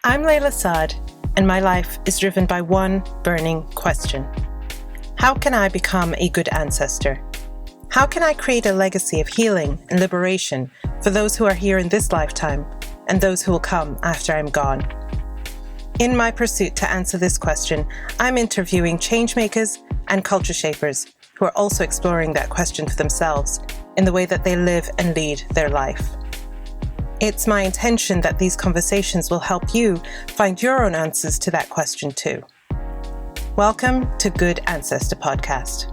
I'm Layla Saad, and my life is driven by one burning question. How can I become a good ancestor? How can I create a legacy of healing and liberation for those who are here in this lifetime and those who will come after I'm gone? In my pursuit to answer this question, I'm interviewing changemakers and culture shapers who are also exploring that question for themselves in the way that they live and lead their life. It's my intention that these conversations will help you find your own answers to that question too. Welcome to Good Ancestor Podcast.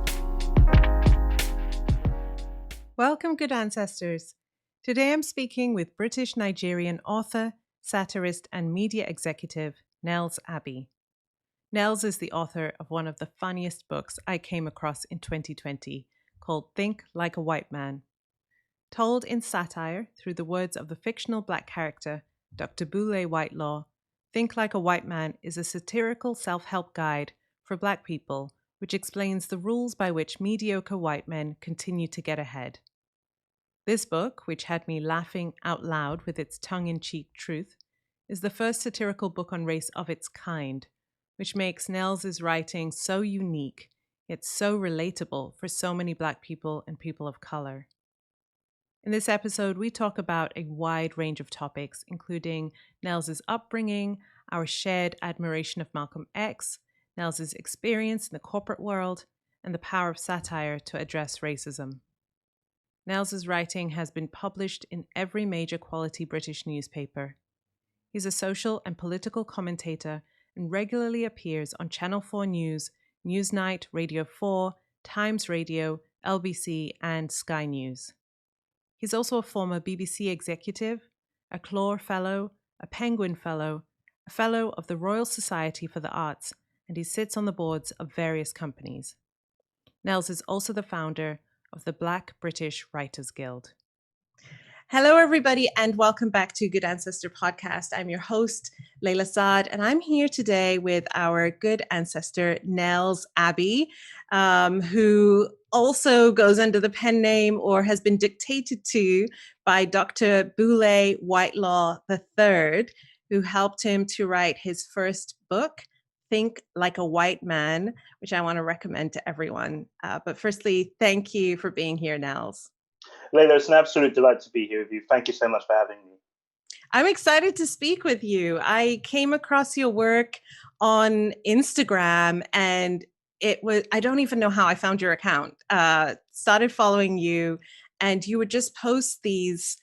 Welcome, Good Ancestors. Today I'm speaking with British-Nigerian author, satirist, and media executive Nels Abbey. Nels is the author of one of the funniest books I came across in 2020 called Think Like a White Man. Told in satire through the words of the fictional black character, Dr. Boule Whitelaw, Think Like a White Man is a satirical self-help guide for black people which explains the rules by which mediocre white men continue to get ahead. This book, which had me laughing out loud with its tongue-in-cheek truth, is the first satirical book on race of its kind, which makes Nels' writing so unique, yet so relatable for so many black people and people of color. In this episode, we talk about a wide range of topics, including Nels' upbringing, our shared admiration of Malcolm X, Nels' experience in the corporate world, and the power of satire to address racism. Nels' writing has been published in every major quality British newspaper. He's a social and political commentator and regularly appears on Channel 4 News, Newsnight, Radio 4, Times Radio, LBC and Sky News. He's also a former BBC executive, a Clore Fellow, a Penguin Fellow, a Fellow of the Royal Society for the Arts, and he sits on the boards of various companies. Nels is also the founder of the Black British Writers Guild. Hello, everybody, and welcome back to Good Ancestor Podcast. I'm your host, Layla Saad, and I'm here today with our good ancestor, Nels Abbey, who also goes under the pen name or has been dictated to by Dr. Boule Whitelaw III, who helped him to write his first book, Think Like a White Man, which I want to recommend to everyone. But firstly, thank you for being here, Nels. Layla, it's an absolute delight to be here with you. Thank you so much for having me. I'm excited to speak with you. I came across your work on Instagram and I don't even know how I found your account. Started following you and you would just post these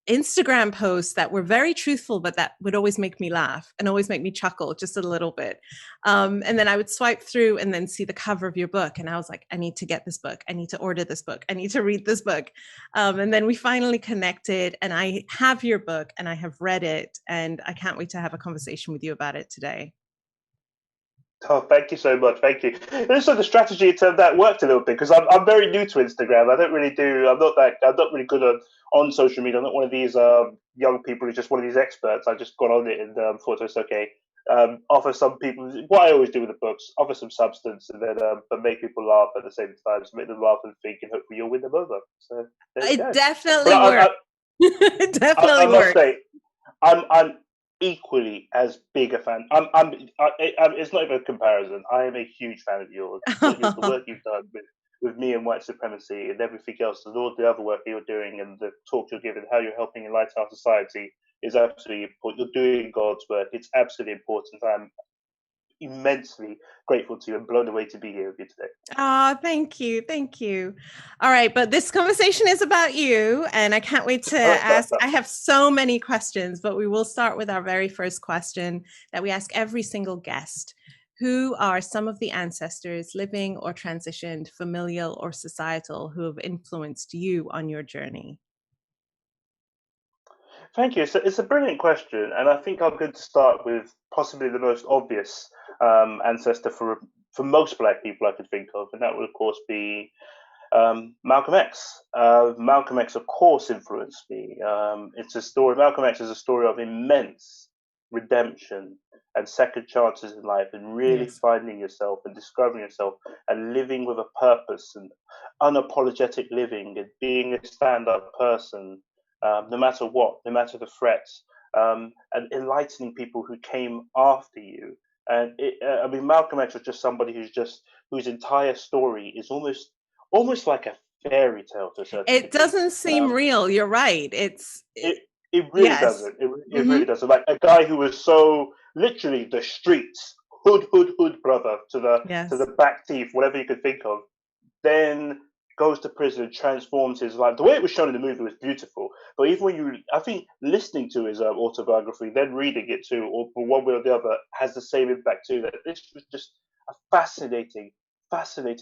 Instagram posts that were very truthful, but that would always make me laugh and always make me chuckle just a little bit. And then I would swipe through and then see the cover of your book. And I was like, I need to get this book. I need to order this book. I need to read this book. And then we finally connected and I have your book and I have read it. And I can't wait to have a conversation with you about it today. Oh, thank you so much. Thank you. Also, the strategy that worked a little bit because I'm very new to Instagram. I'm not really good on social media. I'm not one of these young people who's just one of these experts. I just got on it and thought it was okay. Offer some people what I always do with the books: offer some substance and then but make people laugh at the same time. So make them laugh and think, and hopefully you'll win them over. So it definitely works. It definitely works. I must say, I'm equally as big a fan. It's not even a comparison. I am a huge fan of yours. The work you've done with me and white supremacy and everything else, all the other work you're doing and the talks you're giving, how you're helping enlighten our society is absolutely important. You're doing God's work. It's absolutely important. I'm immensely grateful to you and blown away to be here with you today. Thank you. Thank you. All right. But this conversation is about you and I can't wait to ask. I have so many questions, but we will start with our very first question that we ask every single guest. Who are some of the ancestors, living or transitioned, familial or societal, who have influenced you on your journey? Thank you. It's a brilliant question. And I think I'm going to start with possibly the most obvious ancestor for most Black people I could think of. And that would, of course, be Malcolm X. Malcolm X, of course, influenced me. It's a story. Malcolm X is a story of immense redemption and second chances in life and really finding yourself and discovering yourself and living with a purpose and unapologetic living and being a stand-up person, no matter what, no matter the threats. and enlightening people who came after you. And I mean, Malcolm X was just somebody whose entire story is almost like a fairy tale to a certain It degree. doesn't seem Um, real. You're right. it really Yes. doesn't. It Hmm. really doesn't. Like a guy who was so literally the streets, hood brother to the Yes. back teeth, whatever you could think of, then goes to prison and transforms his life. The way it was shown in the movie was beautiful. But even when I think listening to his autobiography, then reading it too, or one way or the other, has the same impact too. That this was just a fascinating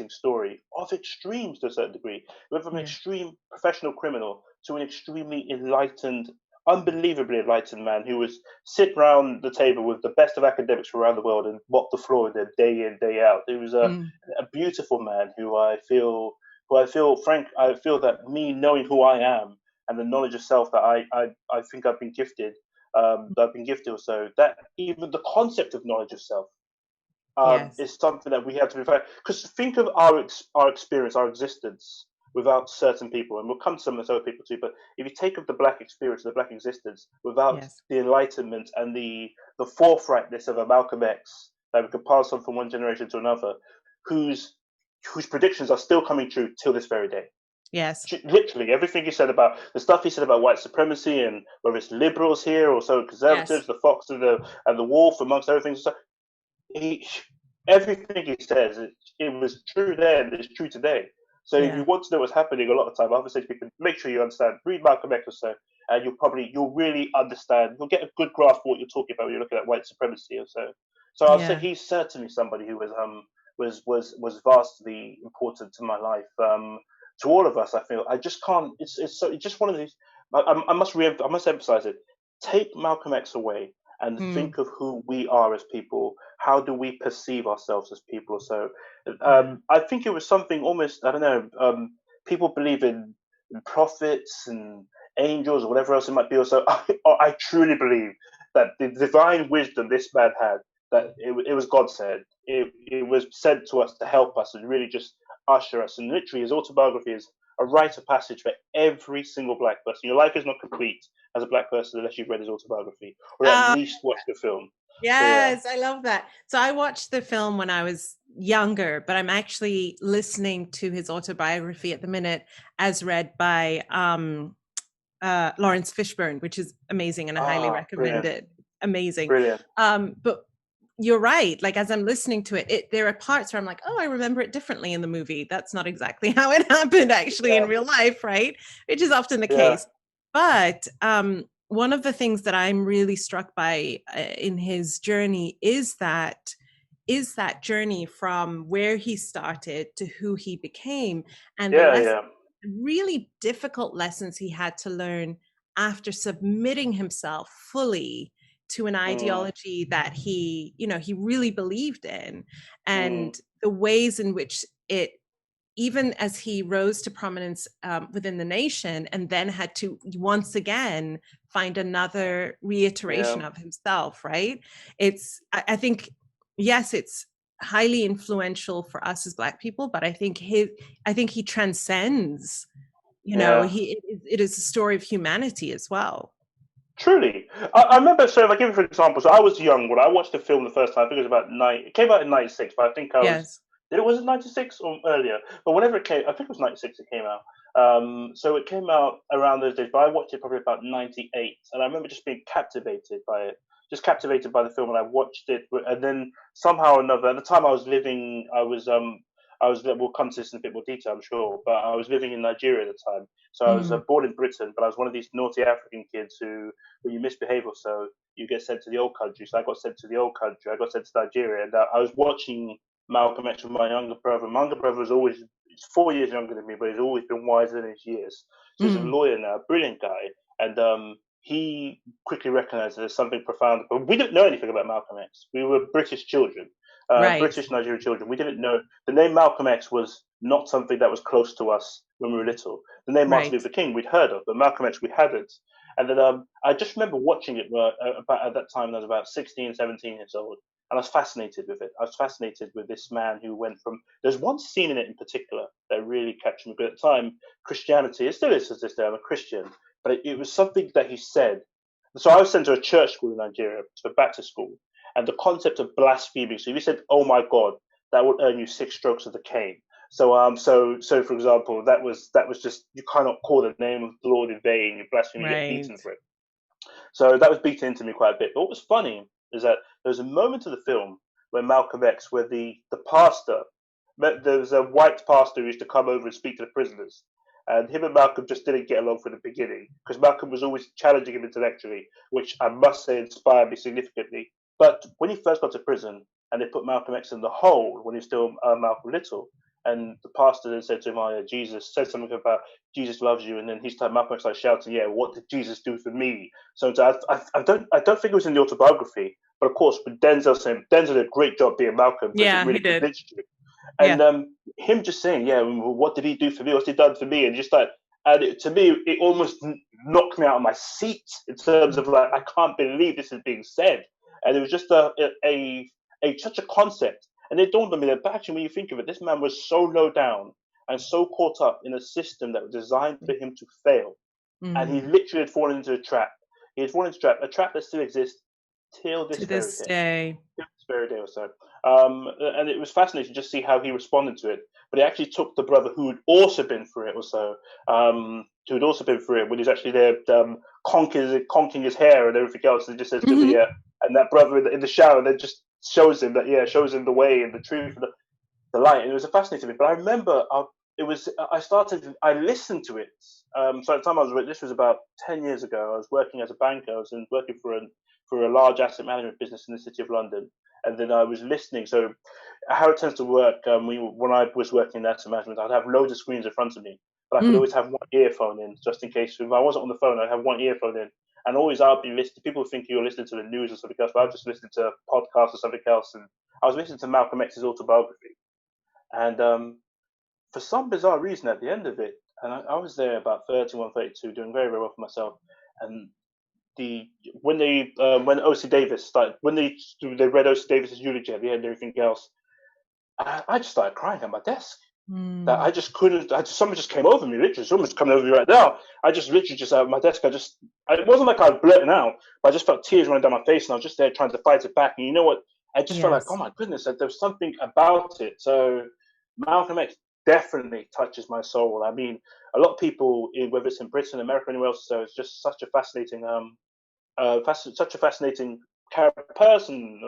story of extremes to a certain degree. We went from an Yeah. extreme professional criminal to an extremely enlightened, unbelievably enlightened man who was sit round the table with the best of academics from around the world and mop the floor with them day in, day out. He was Mm. a beautiful man I feel that me knowing who I am and the knowledge of self that I think I've been gifted, that I've been gifted, or so that even the concept of knowledge of self Yes. is something that we have to be fair. Because think of our experience, our existence without certain people, and we'll come to some of those other people too. But if you take of the black experience, the black existence, without Yes. the enlightenment and the forthrightness of a Malcolm X that we could pass on from one generation to another, whose whose predictions are still coming true till this very day. Yes. Literally everything he said about the stuff he said about white supremacy and whether it's liberals here or so Yes. conservatives, the fox and the wolf, amongst other things. He everything he says, it was true then, it's true today. So if you Yeah. want to know what's happening, a lot of time I would say to people, make sure you understand, read Malcolm X or so, and you'll really understand, you'll get a good grasp of what you're talking about when you're looking at white supremacy or so. So I'll say Yeah. he's certainly somebody who was vastly important to my life. To all of us, I feel I just can't. It's just one of these. I must emphasize it. Take Malcolm X away and Mm. think of who we are as people. How do we perceive ourselves as people? So Yeah. I think it was something almost, I don't know, people believe in prophets and angels or whatever else it might be. Also, I truly believe that the divine wisdom this man had, that it was God said, it was sent to us to help us and really just usher us. And literally, his autobiography is a rite of passage for every single black person. Your life is not complete as a black person unless you've read his autobiography or at Uh, least watched the film. So yeah. yes, I love that. So I watched the film when I was younger, but I'm actually listening to his autobiography at the minute as read by Lawrence Fishburne, which is amazing and I highly recommend Brilliant, it. Amazing. brilliant. But you're right. Like as I'm listening to it, there are parts where I'm like, oh, I remember it differently in the movie. That's not exactly how it happened actually in Yeah, real life, right? Which is often the yeah, case. But one of the things that I'm really struck by in his journey is that journey from where he started to who he became and the yeah, lessons, yeah. really difficult lessons he had to learn after submitting himself fully to an Mm, ideology that he really believed in, mm, and the ways in which it, even as he rose to prominence within the nation and then had to once again find another reiteration yeah. of himself, right? I think, yes, it's highly influential for us as black people, but I think he transcends, Yeah, it is a story of humanity as well. truly. I remember, so if I give you for example, so I was young when I watched the film the first time. I think it was about it came out in '96, but I think I was, Yes. was it '96 or earlier? But whenever it came, I think it was '96 it came out. So it came out around those days, but I watched it probably about '98, and I remember just being captivated by it, just captivated by the film, and I watched it, and then somehow or another, at the time I was living, we'll come to this in a bit more detail, I'm sure, but I was living in Nigeria at the time. So I was Mm, born in Britain, but I was one of these naughty African kids who, when you misbehave or so, you get sent to the old country. So I got sent to the old country. I got sent to Nigeria, and I was watching Malcolm X with my younger brother. My younger brother was always, he's 4 years younger than me, but he's always been wiser than his years. So he's a mm, lawyer now, a brilliant guy, and he quickly recognised that there's something profound. But we didn't know anything about Malcolm X. We were British children, right. British Nigerian children. We didn't know the name Malcolm X was not something that was close to us when we were little. The name Martin Right. Luther King we'd heard of, but Malcolm X we hadn't. And then I just remember watching it about at that time. I was about 16, 17 years old, and I was fascinated with it. I was fascinated with this man who went from. There's one scene in it in particular that really captured me. But at the time, Christianity, it still is to this day, I'm a Christian, but it was something that he said. So I was sent to a church school in Nigeria, to a Baptist school, and the concept of blasphemy. So if you said, "Oh my God," that would earn you 6 strokes of the cane. So for example, that was just, you cannot call the name of the Lord in vain. You blaspheme, you get Right. beaten for it. So that was beaten into me quite a bit. But what was funny is that there was a moment of the film where Malcolm X, where the pastor, there was a white pastor who used to come over and speak to the prisoners. And him and Malcolm just didn't get along from the beginning because Malcolm was always challenging him intellectually, which I must say inspired me significantly. But when he first got to prison and they put Malcolm X in the hole when he was still Malcolm Little, and the pastor then said to him, "Oh, yeah, Jesus said something about Jesus loves you," and then he started, Malcolm X started shouting, "Yeah, what did Jesus do for me?" So I don't think it was in the autobiography, but of course, with Denzel saying, Denzel did a great job being Malcolm because it Yeah, he really did. convinced you. Yeah. And him just saying, "Yeah, well, what did he do for me? What's he done for me?" And just like, and to me, it almost knocked me out of my seat in terms of like, I can't believe this is being said. And it was just a such a concept. And it dawned on me that actually, when you think of it, this man was so low down and so caught up in a system that was designed for him to fail, and he Mm. literally had fallen into a trap. He had fallen into a trap that still exists till this To very this day, day. till this very day or so. And it was fascinating to just see how he responded to it. But he actually took the brother who had also been through it, or so, who had also been through it, when he's actually there conking his hair and everything else, and he just says to Mhm. the and that brother in the shower, that just shows him that, yeah, shows him the way and the truth and the light. And it was a fascinating bit. But I remember it was I listened to it. So at the time this was about 10 years ago. I was working as a banker. I was working for a large asset management business in the city of London, and then I was listening. So how it tends to work, when I was working in asset management, I'd have loads of screens in front of me, but I could always Mm. have one earphone in just in case. If I wasn't on the phone, I'd have one earphone in. And always I'll be listening. People think you're listening to the news or something else, but I was just listening to a podcast or something else. And I was listening to Malcolm X's autobiography. And for some bizarre reason, at the end of it, and I was there about 31, 32, doing very, very well for myself. And the when OC Davis started, when they read OC Davis's eulogy at the end and everything else, I just started crying at my desk. That Mm. I just couldn't. Someone just came over me. Literally, someone's coming over me right now. I just literally just at my desk. It wasn't like I was blurting out, but I just felt tears running down my face, and I was just there trying to fight it back. And you know what? I just felt like, oh Yes. my goodness, that there was something about it. So Malcolm X definitely touches my soul. I mean, a lot of people, whether it's in Britain, America, anywhere else, so it's just such a fascinating, such a fascinating person,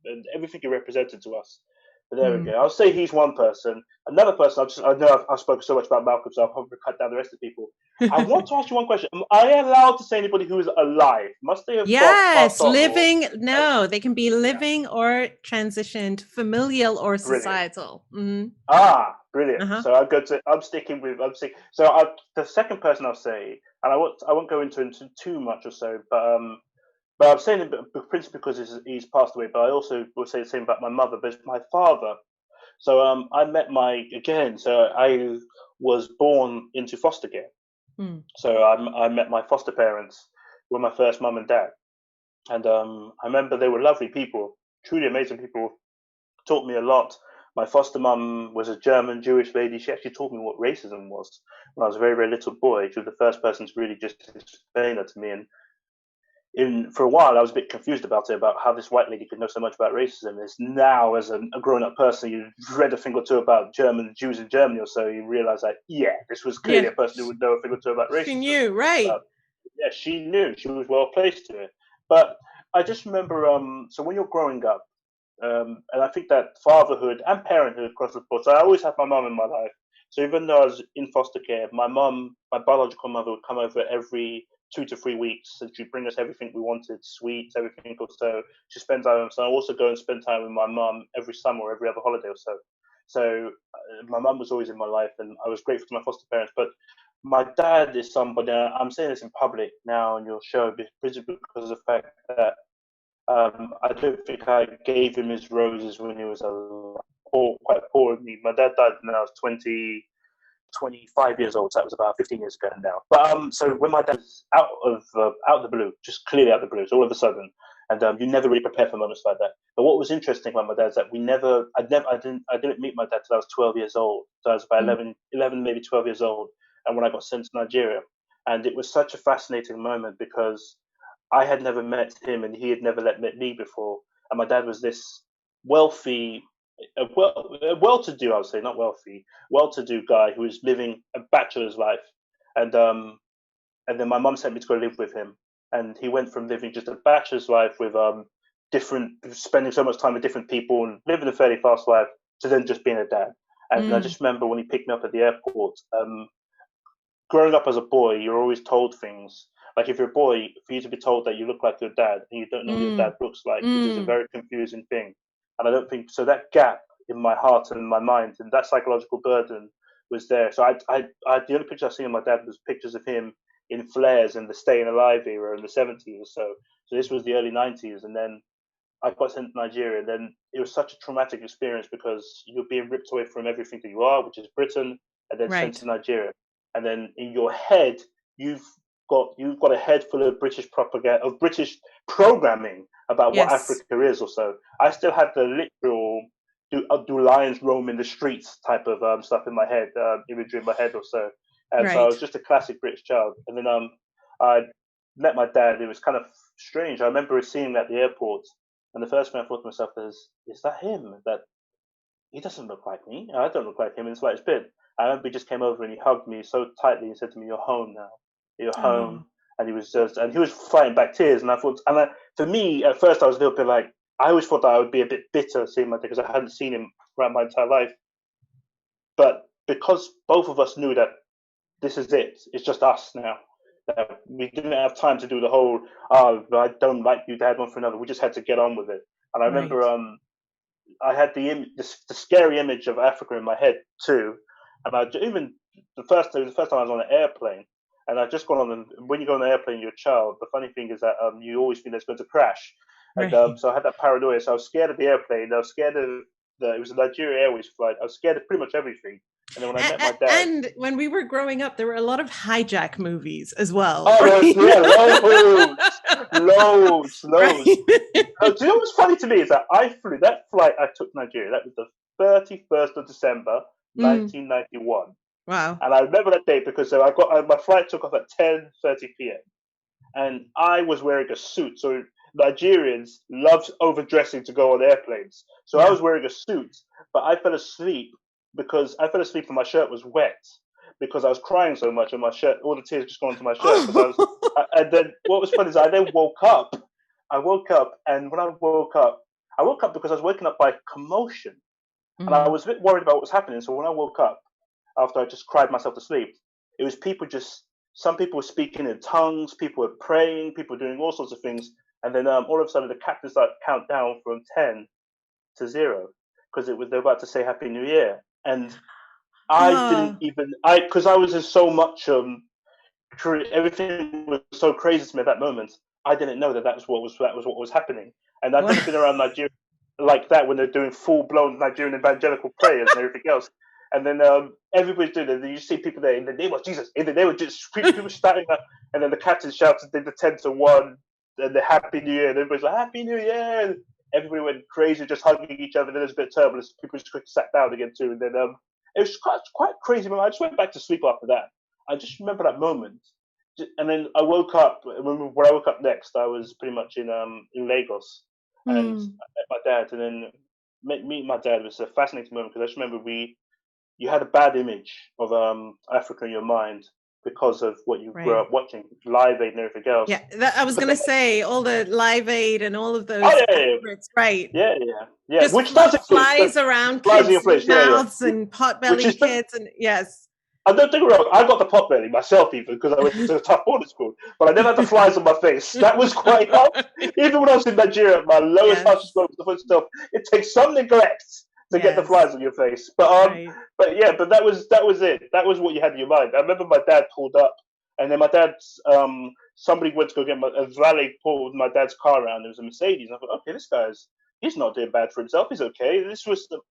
and everything he represented to us. But there we Mm. go. I'll say he's one person. Another person, I know I've spoken so much about Malcolm, so I'll probably cut down the rest of the people. I want to ask you one question. Am I allowed to say anybody who is alive? Must they have passed Yes, on? Or living. No, they can be yeah, living or transitioned, familial or brilliant. societal. Hmm. Brilliant. Uh-huh. So I'm sticking with. So the second person I'll say, and I won't go into too much or so, but I'm saying it principally because he's passed away. But I also will say the same about my mother. But it's my father. So I met my again. So I was born into foster care. Mm. So I met my foster parents, who were my first mum and dad, and I remember they were lovely people, truly amazing people. Taught me a lot. My foster mum was a German Jewish lady. She actually taught me what racism was when I was a very, very little boy. She was the first person to really just explain that to me. And for a while, I was a bit confused about it, about how this white lady could know so much about racism. It's now, as a grown-up person, you've read a thing or two about Jews in Germany or so, you realize that, yeah, this was clearly Yeah, a person who would know a thing or two about she racism. knew, right? Yeah, she knew. She was well placed to it. But I just remember, so when you're growing up, and I think that fatherhood and parenthood across the board. So I always had my mum in my life. So even though I was in foster care, my mum, my biological mother, would come over every 2 to 3 weeks, and she'd bring us everything we wanted, sweets, everything or so. She spends time. So I also go and spend time with my mum every summer or every other holiday or so. So my mum was always in my life, and I was grateful to my foster parents. But my dad is somebody. I'm saying this in public now on your show, because of the fact that I don't think I gave him his roses when he was quite poor with me. My dad died when I was 25 years old, so that was about 15 years ago now. But so when my dad was out of the blue, just clearly out of the blue, so all of a sudden, and you never really prepare for moments like that. But what was interesting about my dad is that I didn't meet my dad till I was 12 years old. So I was about Mm. 11, maybe 12 years old, and when I got sent to Nigeria, and it was such a fascinating moment because I had never met him, and he had never met me before. And my dad was this wealthy, well-to-do, I would say, not wealthy, well-to-do guy who was living a bachelor's life, and then my mum sent me to go live with him, and he went from living just a bachelor's life with spending so much time with different people and living a fairly fast life to then just being a dad. And I just remember when he picked me up at the airport. Growing up as a boy, you're always told things. Like if you're a boy, for you to be told that you look like your dad and you don't know what your dad looks like, it is a very confusing thing. And I don't think so. That gap in my heart and my mind and that psychological burden was there. So the only picture I've seen of my dad was pictures of him in flares in the Staying Alive era in the 70s or so. So this was the early 90s, and then I got sent to Nigeria. And then it was such a traumatic experience because you're being ripped away from everything that you are, which is Britain, and then sent to Nigeria. And then in your head, you've got a head full of British propaganda, of British programming about what Africa is, or so. I still had the literal do lions roam in the streets type of stuff in my head, imagery in my head, or so. And so I was just a classic British child. And then I met my dad. It was kind of strange. I remember seeing him at the airport, and the first thing I thought to myself is that him? That he doesn't look like me. I don't look like him in the slightest bit. I remember he just came over and he hugged me so tightly and said to me, "You're home now. You're home." And he was fighting back tears. And I thought, for me, at first, I was a little bit like, I always thought that I would be a bit bitter seeing my dad because I hadn't seen him throughout my entire life. But because both of us knew that this is it, it's just us now. We didn't have time to do the whole, I don't like you, dad, one for another. We just had to get on with it. And I remember I had the scary image of Africa in my head too. And even the first time I was on an airplane, and I'd just gone on. And when you go on an airplane, you're a child. The funny thing is that you always think it's going to crash. And so I had that paranoia. So I was scared of the airplane. I was scared of it was a Nigeria Airways flight. I was scared of pretty much everything. And then when I met my dad, and when we were growing up, there were a lot of hijack movies as well. Oh, right? Loads. Right. Do you know what's funny to me is that I flew that flight I took to Nigeria. That was the 31st of December, 1991. Wow! And I remember that date because my flight took off at 10:30 p.m. and I was wearing a suit. So Nigerians love overdressing to go on airplanes. So I was wearing a suit, but I fell asleep and my shirt was wet because I was crying so much and my shirt, all the tears just gone into my shirt. And then what was funny is I then woke up. And when I woke up because I was waking up by commotion. And I was a bit worried about what was happening. So when I woke up, after I just cried myself to sleep, it was some people were speaking in tongues, people were praying, people were doing all sorts of things. And then all of a sudden the captain started to count down from 10 to 0 because they were about to say Happy New Year. And because I was in so much, everything was so crazy to me at that moment. I didn't know that was what was happening. And I've never been around Nigeria like that when they're doing full-blown Nigerian evangelical prayers and everything else. And then everybody's doing it. You see people there in the name of Jesus. In the name of Jesus, people starting up. And then the captain shouts the 10 to 1 and the Happy New Year. And everybody's like, Happy New Year. And everybody went crazy, just hugging each other. And then there's a bit of turbulence. People just quickly sat down again too. And then it was quite crazy. I just went back to sleep after that. I just remember that moment. And then I woke up. When I woke up next, I was pretty much in Lagos. And I met my dad. And then meeting my dad was a fascinating moment because I just remember you had a bad image of Africa in your mind because of what you grew up watching, Live Aid and everything else. Yeah, I was going to say all the Live Aid and all of those efforts, right? Yeah. Just which does flies around kids' mouths and pot-bellied kids, and yes. I don't think wrong. I got the pot belly myself, even because I went to a tough boarding school, but I never had the flies on my face. That was quite hard. Even when I was in Nigeria, my lowest house was the foot stuff. It takes some neglect to get the flies on your face. But that was it. That was what you had in your mind. I remember my dad pulled up, and then my dad's somebody went to go get a valet pulled my dad's car around. There was a Mercedes. And I thought, okay, this he's not doing bad for himself. He's okay.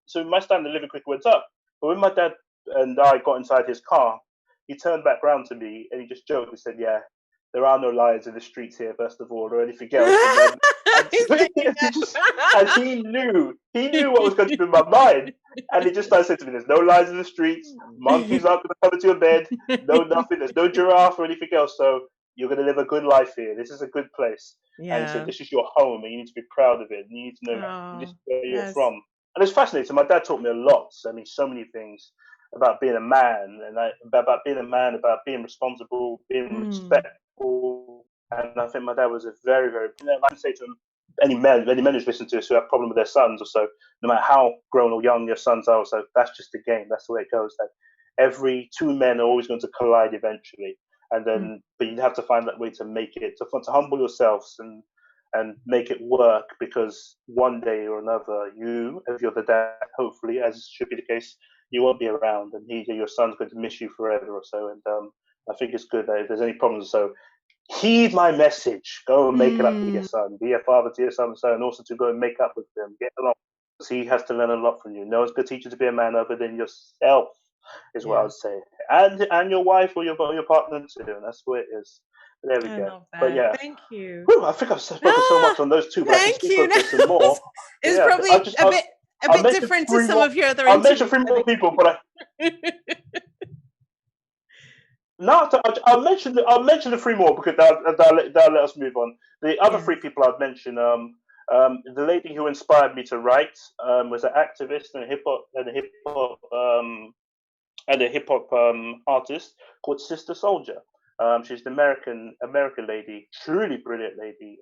So my standard of living quickly went up. But when my dad and I got inside his car, he turned back round to me and he just joked and said, "Yeah, there are no lions in the streets here, first of all, or anything else." And he knew what was going to be in my mind. And he just started saying to me, "There's no lions in the streets. Monkeys aren't going to come into your bed. No nothing. There's no giraffe or anything else." So you're going to live a good life here. This is a good place. And he said, Yeah. this is your home, and you need to be proud of it. And you need to know this Oh, is where you're yes. from. And it's fascinating. My dad taught me a lot. I mean, so many things about being a man, and about being a man, about being responsible, being Mm. respectful. And I think my dad was a very, very. I can say to him, any men who's listening to us who have a problem with their sons or so, no matter how grown or young your sons are, so that's just the game. That's the way it goes. Like every two men are always going to collide eventually, and Mm. then but you have to find that way to make it to humble yourselves and make it work, because one day or another, you, if you're the dad, hopefully, as should be the case, you won't be around, and your son's going to miss you forever or so. And I think it's good that if there's any problems, so heed my message. Go and make it up to your Mm. son. Be a father to your son, and also to go and make up with them. Get along. Because he has to learn a lot from you. No one's going to teach you to be a man other than yourself, is what I Yeah. would say. And your wife or your partner too. And that's the way it is. But there we I go. love But that. yeah. Thank you. Whew, I think I've spoken so much Ah, on those two, but I can thank speak you. on this and more. It's Yeah. probably a I'll bit mention different to three some more. of your other I'll mention interviews, three I more people, but no, I'll mention the three more, because that'll let us move on. The other Yes. three people I'd mention, the lady who inspired me to write, was an activist and a hip hop artist called Sister Soldier. She's an American lady, truly brilliant lady.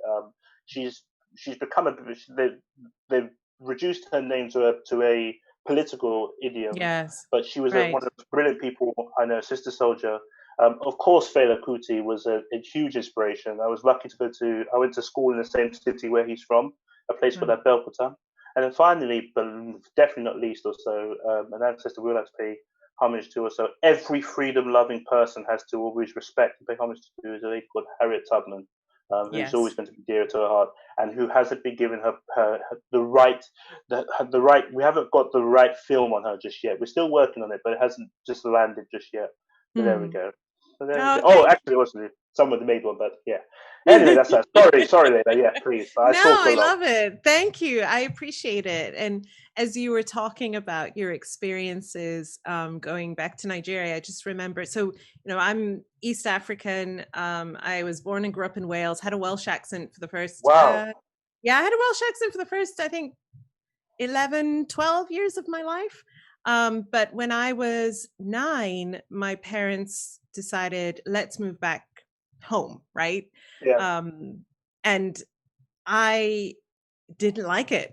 She's become they've reduced her name to a political idiom, Yes. but she was Right. one of the brilliant people I know. Sister Soldier. Of course, Fela Kuti was a huge inspiration. I was lucky to I went to school in the same city where he's from, a place called Mm. Abelkota. And then finally, but definitely not least, also, an ancestor we would like to pay homage to. Also, every freedom-loving person has to always respect and pay homage to, is a lady called Harriet Tubman, who's always Yes. going to be dear to her heart, and who hasn't been given her the right. The right. We haven't got the right film on her just yet. We're still working on it, but it hasn't just landed just yet. But there we Mm. go. So there we go. Oh, Oh, thank actually, it wasn't. Someone made one, but yeah. Anyway, you. that's that. Sorry, Leila. Yeah, please. I No, talked a I lot. love it. Thank you. I appreciate it. And as you were talking about your experiences going back to Nigeria, I just remember. So, I'm East African. I was born and grew up in Wales, had a Welsh accent for the first, Wow. yeah, I had a Welsh accent for the first, I think, 11, 12 years of my life. But when I was 9, my parents decided, let's move back home, right? Yeah. And I didn't like it.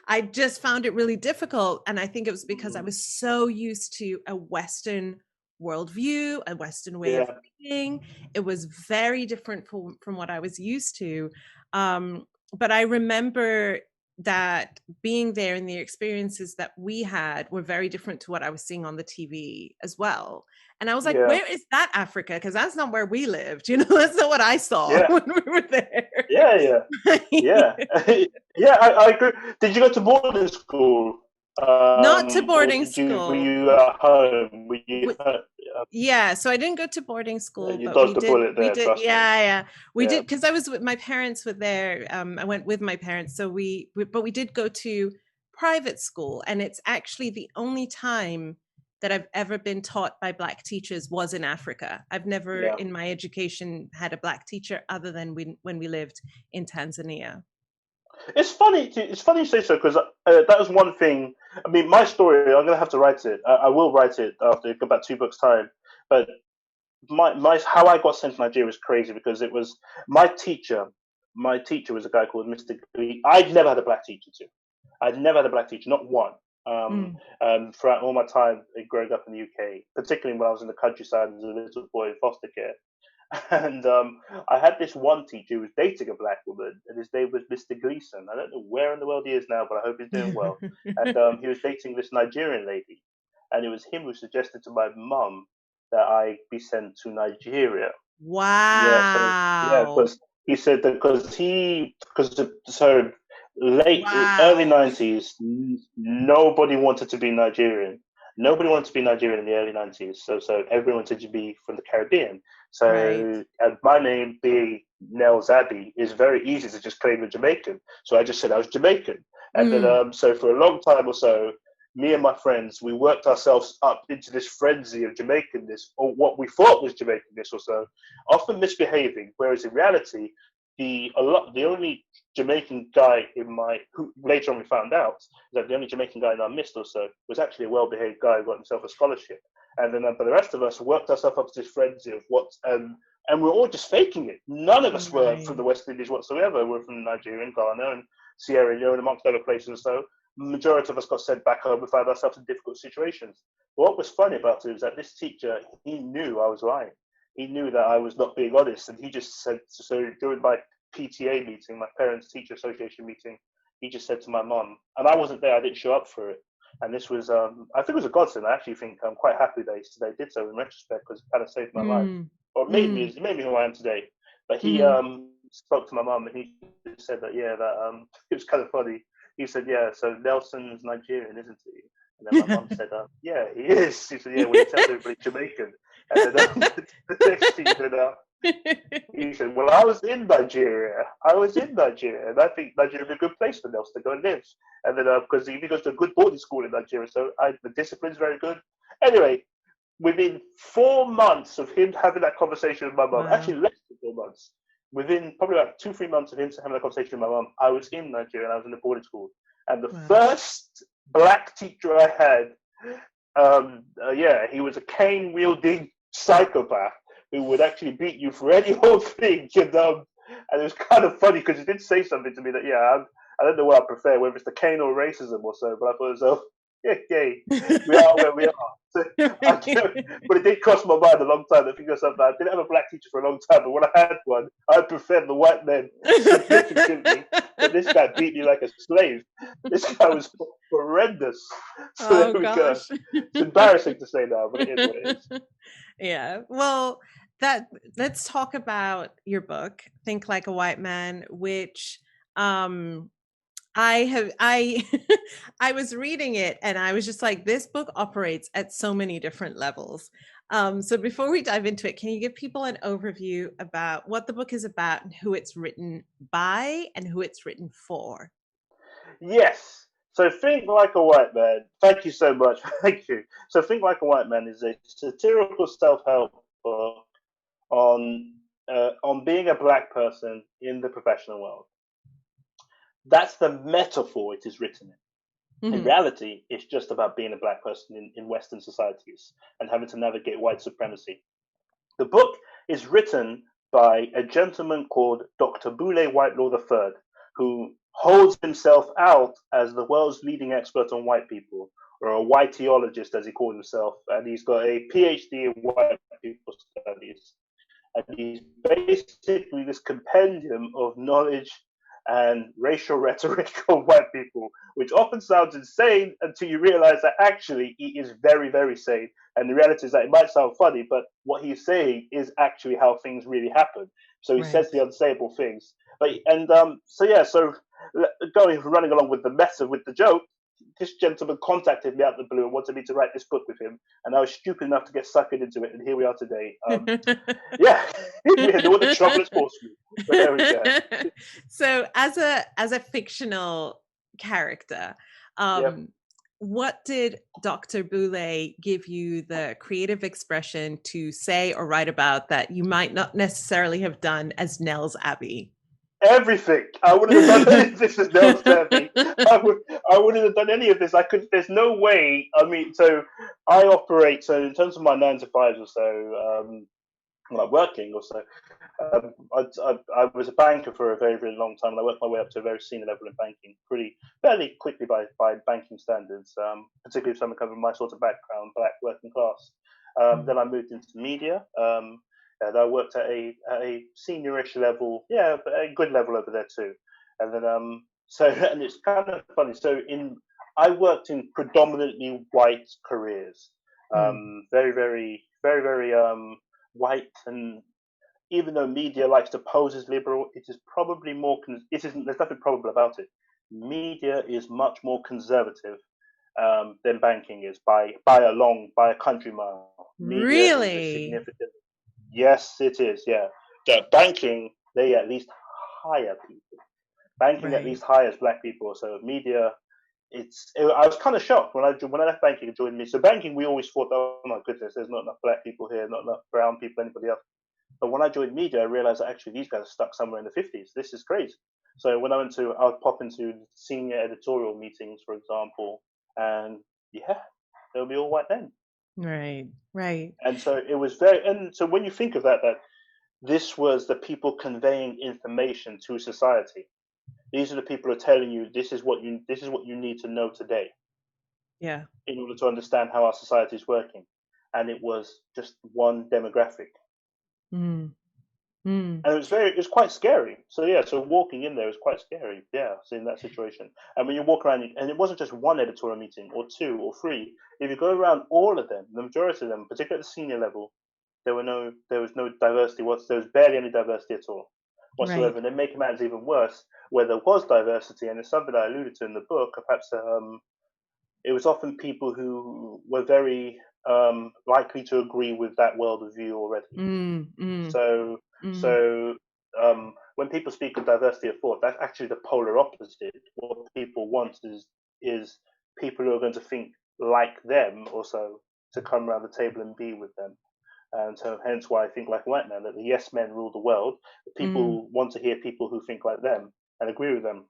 I just found it really difficult. And I think it was because I was so used to a Western worldview, a Western way of Yeah. being. It was very different from what I was used to. But I remember that being there and the experiences that we had were very different to what I was seeing on the TV as well. And I was like, Yeah. where is that Africa? Because that's not where we lived. That's not what I saw Yeah. when we were there. Yeah. Yeah. Yeah. Yeah. I agree. Did you go to boarding school? Not to Or boarding were school. you at home? We- Yeah, so I didn't go to boarding school, You but we dodged the did. bullet We there. did. Trust me. Yeah, yeah. We Yeah. did because I was with my parents were there. I went with my parents, so but we did go to private school, and it's actually the only time that I've ever been taught by Black teachers was in Africa. I've never Yeah. in my education had a Black teacher other than when we lived in Tanzania. It's funny. It's funny you say so, because that was one thing. I mean, my story. I'm gonna have to write it. I will write it after about 2 books time. But my how I got sent to Nigeria was crazy, because it was my teacher. My teacher was a guy called Mr. Glee. I'd never had a black teacher too. I'd never had a black teacher, not one. Mm. Throughout all my time growing up in the UK, particularly when I was in the countryside as a little boy in foster care. And I had this one teacher who was dating a black woman, and his name was Mr. Gleason. I don't know where in the world he is now, but I hope he's doing well. And he was dating this Nigerian lady, and it was him who suggested to my mum that I be sent to Nigeria. Yeah, so yeah, Wow. because he said that so late early Wow. 90s, nobody wanted to be Nigerian. Nobody wanted to be Nigerian in the early 90s. So everyone wanted to be from the Caribbean. Right. So and my name being Nels Abbey is very easy to just claim a Jamaican. So I just said I was Jamaican. And then Mm. so for a long time or so, me and my friends, we worked ourselves up into this frenzy of Jamaicanness, or what we thought was Jamaicanness or so, often misbehaving. Whereas in reality, the only Jamaican guy who later on we found out that the only Jamaican guy in our midst or so was actually a well-behaved guy who got himself a scholarship. And then but the rest of us worked ourselves up to this frenzy of and we're all just faking it. None of us were from the West Indies whatsoever. We're from Nigeria and Ghana and Sierra Leone, amongst other places. So the majority of us got sent back home and found ourselves in difficult situations. But what was funny about it was that this teacher, he knew I was lying. He knew that I was not being honest, and he just said, so during my PTA meeting, my Parents Teacher Association meeting, he just said to my mum, and I wasn't there, I didn't show up for it. And this was, I think it was a godsend. I actually think I'm quite happy they did so in retrospect, because it kind of saved my life. Or made me who I am today. But he spoke to my mum, and he said that, it was kind of funny. He said, yeah, so Nelson's Nigerian, isn't he? And then my mum said, yeah, he is. She said, yeah, well, he tells everybody Jamaican. And then the next thing he said, well, I was in Nigeria. And I think Nigeria would be a good place for Nelson to go and live. And then, because he goes to a good boarding school in Nigeria, so the discipline's very good. Anyway, within 4 months of him having that conversation with my mum, actually less than 4 months, within probably about 2-3 months of him having that conversation with my mum, I was in Nigeria and I was in a boarding school. And the first black teacher I had, he was a cane-wielding psychopath who would actually beat you for any old thing. And it was kind of funny because he did say something to me that, I don't know what I prefer, whether it's the cane or racism or so, but I thought to myself, we are where we are. So, but it did cross my mind a long time to figure something out. I didn't have a black teacher for a long time, but when I had one, I preferred the white men significantly. But this guy beat me like a slave. This guy was horrendous. So there we go. It's embarrassing to say now, but it is what it is. Yeah. Well, let's talk about your book, Think Like a White Man, which I was reading it and I was just like, this book operates at so many different levels. So before we dive into it, can you give people an overview about what the book is about and who it's written by and who it's written for? Yes. So Think Like a White Man, thank you so much. Thank you. So Think Like a White Man is a satirical self-help book on being a black person in the professional world. That's the metaphor it is written in. In reality, it's just about being a black person in Western societies and having to navigate white supremacy. The book is written by a gentleman called Dr. Boulay Whitelaw III, who holds himself out as the world's leading expert on white people, or a whiteologist as he calls himself, and he's got a PhD in white people studies. And he's basically this compendium of knowledge and racial rhetoric of white people, which often sounds insane until you realize that actually he is very, very sane. And the reality is that it might sound funny, but what he's saying is actually how things really happen. So he says the unsayable things. Running along with the method, with the joke, this gentleman contacted me out of the blue and wanted me to write this book with him, and I was stupid enough to get suckered into it, and here we are today. And all the trouble it's caused me. But there we go. So, as a fictional character, what did Dr. Boulay give you the creative expression to say or write about that you might not necessarily have done as Nels Abbey? Everything. I wouldn't have done any of this as Nels Abbey. I wouldn't have done any of this. There's no way. I mean, so I operate. So in terms of my 9 to 5s or so, working or so, I was a banker for a very, very long time, and I worked my way up to a very senior level in banking fairly quickly by banking standards, particularly if someone coming from my sort of background, black, working class. Then I moved into media. And I worked at a seniorish level, but a good level over there too. And then and it's kind of funny. So I worked in predominantly white careers, very, very, very, very white. And even though media likes to pose as liberal, it is probably more. There's nothing probable about it. Media is much more conservative than banking is by a country mile. Media really? Is significant. Yes, it is. Yeah, banking, they at least hire people. Banking at least hires black people. So media I was kind of shocked when I left banking and joined me. So banking, we always thought, oh my goodness, there's not enough black people here, not enough brown people, anybody else. But when I joined media, I realized that actually these guys are stuck somewhere in the 50s. This is crazy. So when I would pop into senior editorial meetings, for example, and yeah, they'll be all white men. Right, right. And so it was and so when you think of that this was the people conveying information to society. These are the people who are telling you this is what you need to know today Yeah. in order to understand how our society is working. And it was just one demographic. Mm. Mm. And it was quite scary. So yeah, so walking in there was quite scary. Yeah, seeing that situation. And when you walk around, and it wasn't just one editorial meeting or two or three. If you go around all of them, the majority of them, particularly at the senior level, there was no diversity. There was barely any diversity at all Right. whatsoever. And then making matters even worse, where there was diversity, and it's something I alluded to in the book. Perhaps it was often people who were very likely to agree with that world of view already. Mm. Mm. So, Mm. so when people speak of diversity of thought, that's actually the polar opposite. What people want is people who are going to think like them, also to come around the table and be with them. And so, hence why I think like a white man that the yes men rule the world. Mm. People want to hear people who think like them and agree with them.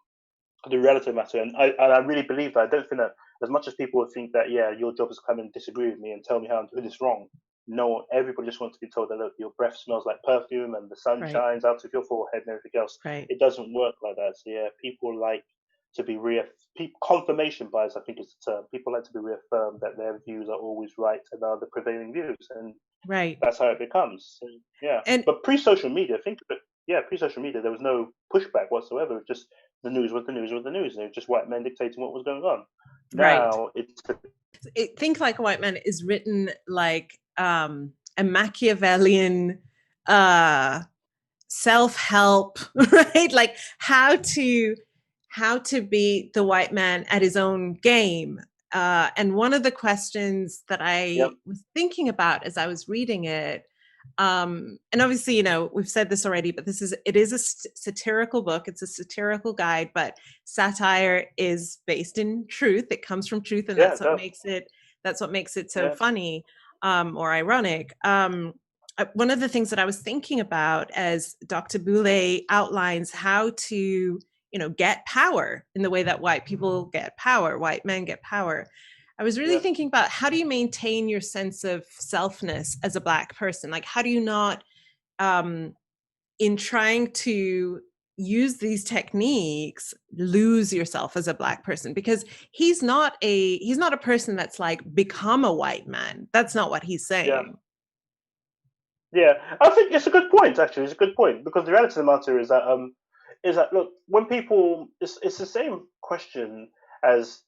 The reality matter, and I really believe that. I don't think that as much as people would think that, yeah, your job is to come and disagree with me and tell me how I'm doing this wrong. No, everybody just wants to be told that look, your breath smells like perfume and the sun Right. shines out of your forehead and everything else. Right. It doesn't work like that. So yeah, people like to be confirmation bias, I think is the term. People like to be reaffirmed that their views are always right and are the prevailing views, and Right. that's how it becomes. So, yeah, And but pre-social media, think of it. Yeah, pre-social media, there was no pushback whatsoever. It was just the news was the news was the news, and it was just white men dictating what was going on. right. Now it's Think Like a White Man is written like a Machiavellian uh self-help, right? Like how to be the white man at his own game. And one of the questions that I yep, was thinking about as I was reading it, and obviously, we've said this already, but it is a satirical book. It's a satirical guide, but satire is based in truth. It comes from truth, and yeah, it does. that's what makes it so Yeah, funny, or ironic. One of the things that I was thinking about as Dr. Boulay outlines how to, get power in the way that white people get power, white men get power. I was really yeah, thinking about how do you maintain your sense of selfness as a Black person? Like, how do you not, in trying to use these techniques, lose yourself as a Black person? Because he's not a person that's like become a white man. That's not what he's yeah. saying. Yeah, I think it's a good point. Actually, it's a good point because the reality of the matter is that look, when people, it's the same question as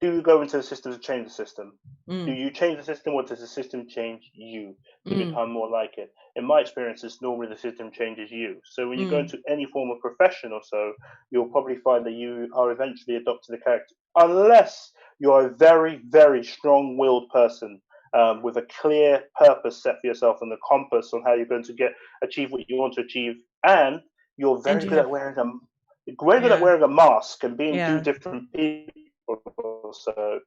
do you go into the system to change the system? Do Mm, you change the system, or does the system change you to mm, become more like it? In my experience, it's normally the system changes you. So when you go mm. into any form of profession or so, you'll probably find that you are eventually adopting the character, unless you're a very, very strong-willed person with a clear purpose set for yourself and the compass on how you're going to achieve what you want to achieve, and you're And very you good have, at yeah, wearing a mask and being two yeah, different people. So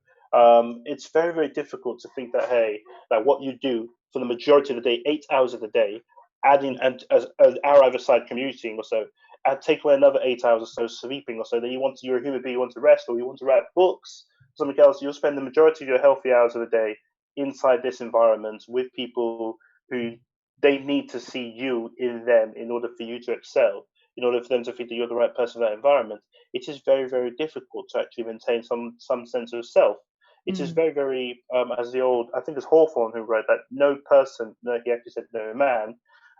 it's very very difficult to think that hey, that what you do for the majority of the day, 8 hours of the day, adding and as an hour either side commuting or so, and take away another 8 hours or so sleeping or so, then you're a human being, you want to rest or you want to write books, something else. You'll spend the majority of your healthy hours of the day inside this environment with people who they need to see you in them in order for you to excel, in order for them to think that you're the right person for that environment. It is very, very difficult to actually maintain some sense of self. It is mm, very, very, as the old, I think it's Hawthorne who wrote that no person, no, he actually said no man,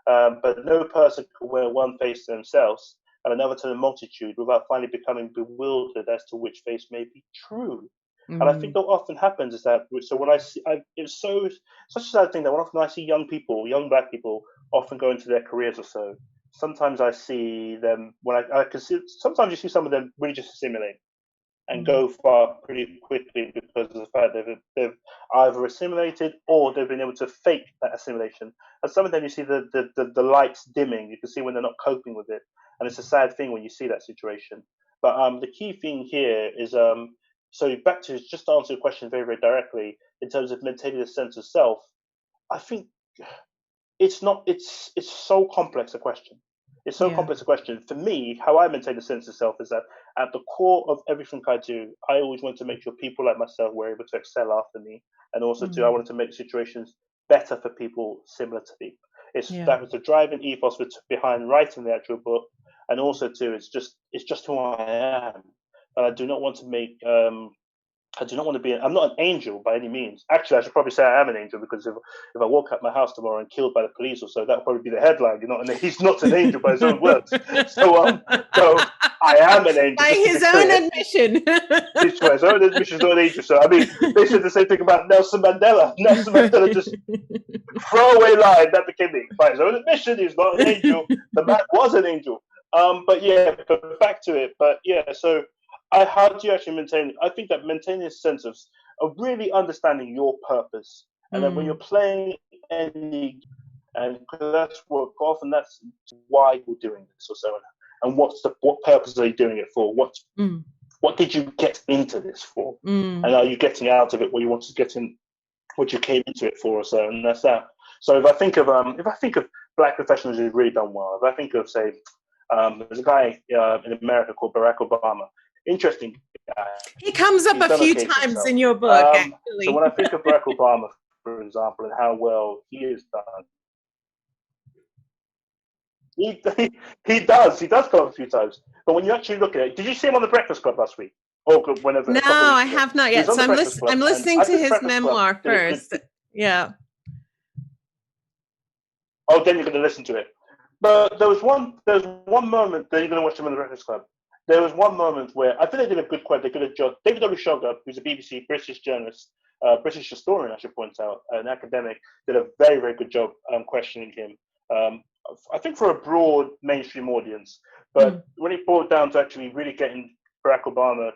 but no person can wear one face to themselves and another to the multitude without finally becoming bewildered as to which face may be true. And I think mm, that often happens is that so when I see it's such a sad thing that when often I see young people, young black people, often go into their careers or so. Sometimes I see them when I can see. Sometimes you see some of them really just assimilate and mm. go far pretty quickly because of the fact that they've either assimilated or they've been able to fake that assimilation. And some of them you see the lights dimming. You can see when they're not coping with it, and it's a sad thing when you see that situation. But the key thing here is So back to just to answer your question very, very directly, in terms of maintaining a sense of self, I think it's not. It's so complex a question. It's so Yeah. complex a question. For me, how I maintain a sense of self is that at the core of everything I do, I always want to make sure people like myself were able to excel after me, and also too, I Mm. wanted to make situations better for people similar to me. Yeah. That was the driving ethos behind writing the actual book, and also too, it's just who I am. And I do not want to make I do not want to be. I'm not an angel by any means. Actually, I should probably say I am an angel, because if I walk out my house tomorrow and killed by the police or so, that would probably be the headline. You know, and he's not an angel by his own words. So I am an angel, By just to his be own clear. admission. His own admission is not an angel. So I mean, they said the same thing about Nelson Mandela. Nelson Mandela just throwaway line that became me. By his own admission, he's not an angel. The man was an angel. But yeah, but back to it. But yeah, so how do you actually maintain? I think that maintaining a sense of really understanding your purpose, and then when you're Mm. playing any, and that's what often that's why you're doing this or so, and what purpose are you doing it for? Mm. What did you get into this for? Mm. And are you getting out of it what you want to get in, what you came into it for or so? And that's that. So if I think of black professionals who've really done well, if I think of, say, there's a guy in America called Barack Obama. Interesting guy. He comes up He's a done few okay for times himself. in your book, So actually. when I think of Barack Obama, for example, and how well he has done, he, he does come up a few times. But when you actually look at it, did you see him on the Breakfast Club last week? Or whenever, No, a couple of I weeks ago, have not he was yet. on So the Breakfast Club, I'm and listening I to think the his Breakfast Club memoir did a good. first. Yeah. Oh, then you're going to listen to it. But there's one moment that you're going to watch him on the Breakfast Club. There was one moment where I think they did a good job. David W. Shoggoth, who's a BBC British journalist, British historian, I should point out, an academic, did a very, very good job questioning him. Um, I think for a broad mainstream audience. But when it boiled down to actually really getting Barack Obama,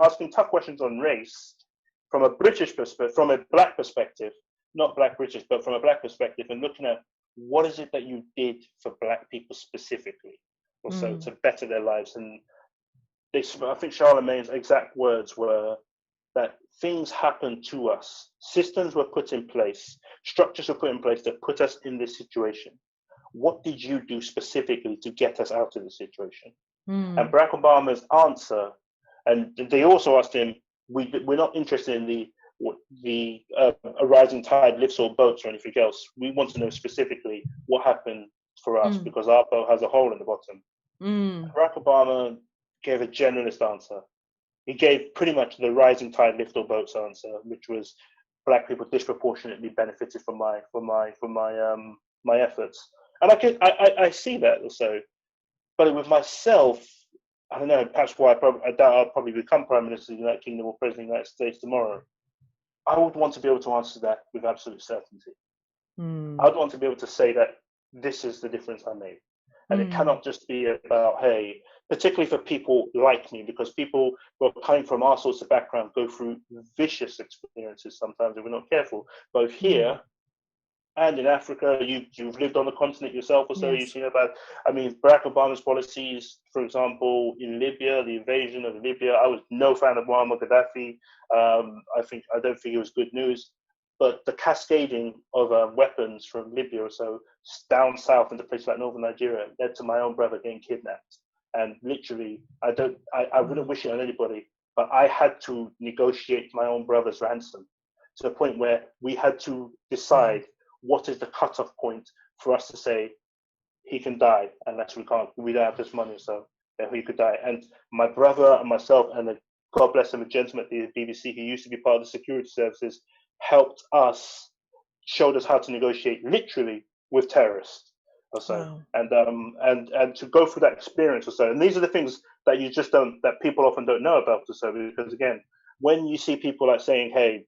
asking tough questions on race from a British perspective, from a black perspective, not black British, but from a black perspective, and looking at what is it that you did for black people specifically, or so to better their lives. And I think Charlemagne's exact words were that things happened to us, systems were put in place, structures were put in place that put us in this situation. What did you do specifically to get us out of the situation? And Barack Obama's answer, and they also asked him, we're not interested in a rising tide lifts all boats or anything else. We want to know specifically what happened for us, because our boat has a hole in the bottom. Barack Obama gave a generalist answer. He gave pretty much the rising tide lift all boats answer, which was black people disproportionately benefited from my efforts. And I see that also. But with myself, I don't know, perhaps why I doubt I'll probably become Prime Minister of the United Kingdom or President of the United States tomorrow. I would want to be able to answer that with absolute certainty. I would want to be able to say that this is the difference I made. And it cannot just be about, hey, particularly for people like me, because people who are coming from all sorts of backgrounds go through vicious experiences sometimes if we're not careful, both here and in Africa. You've lived on the continent yourself, or so. Yes. You've seen about, I mean, Barack Obama's policies, for example, in Libya, the invasion of Libya. I was no fan of Muammar Gaddafi. I don't think it was good news. But the cascading of weapons from Libya or so down south into places like northern Nigeria led to my own brother getting kidnapped. And literally, I wouldn't wish it on anybody, but I had to negotiate my own brother's ransom to the point where we had to decide what is the cutoff point for us to say he can die unless we don't have this money, so he could die. And my brother and myself, and God bless him, a gentleman at the BBC who used to be part of the security services, helped us, showed us how to negotiate literally with terrorists or so. Wow. And to go through that experience or so. And these are the things that you just don't, that people often don't know about or so, because again, when you see people like saying, hey,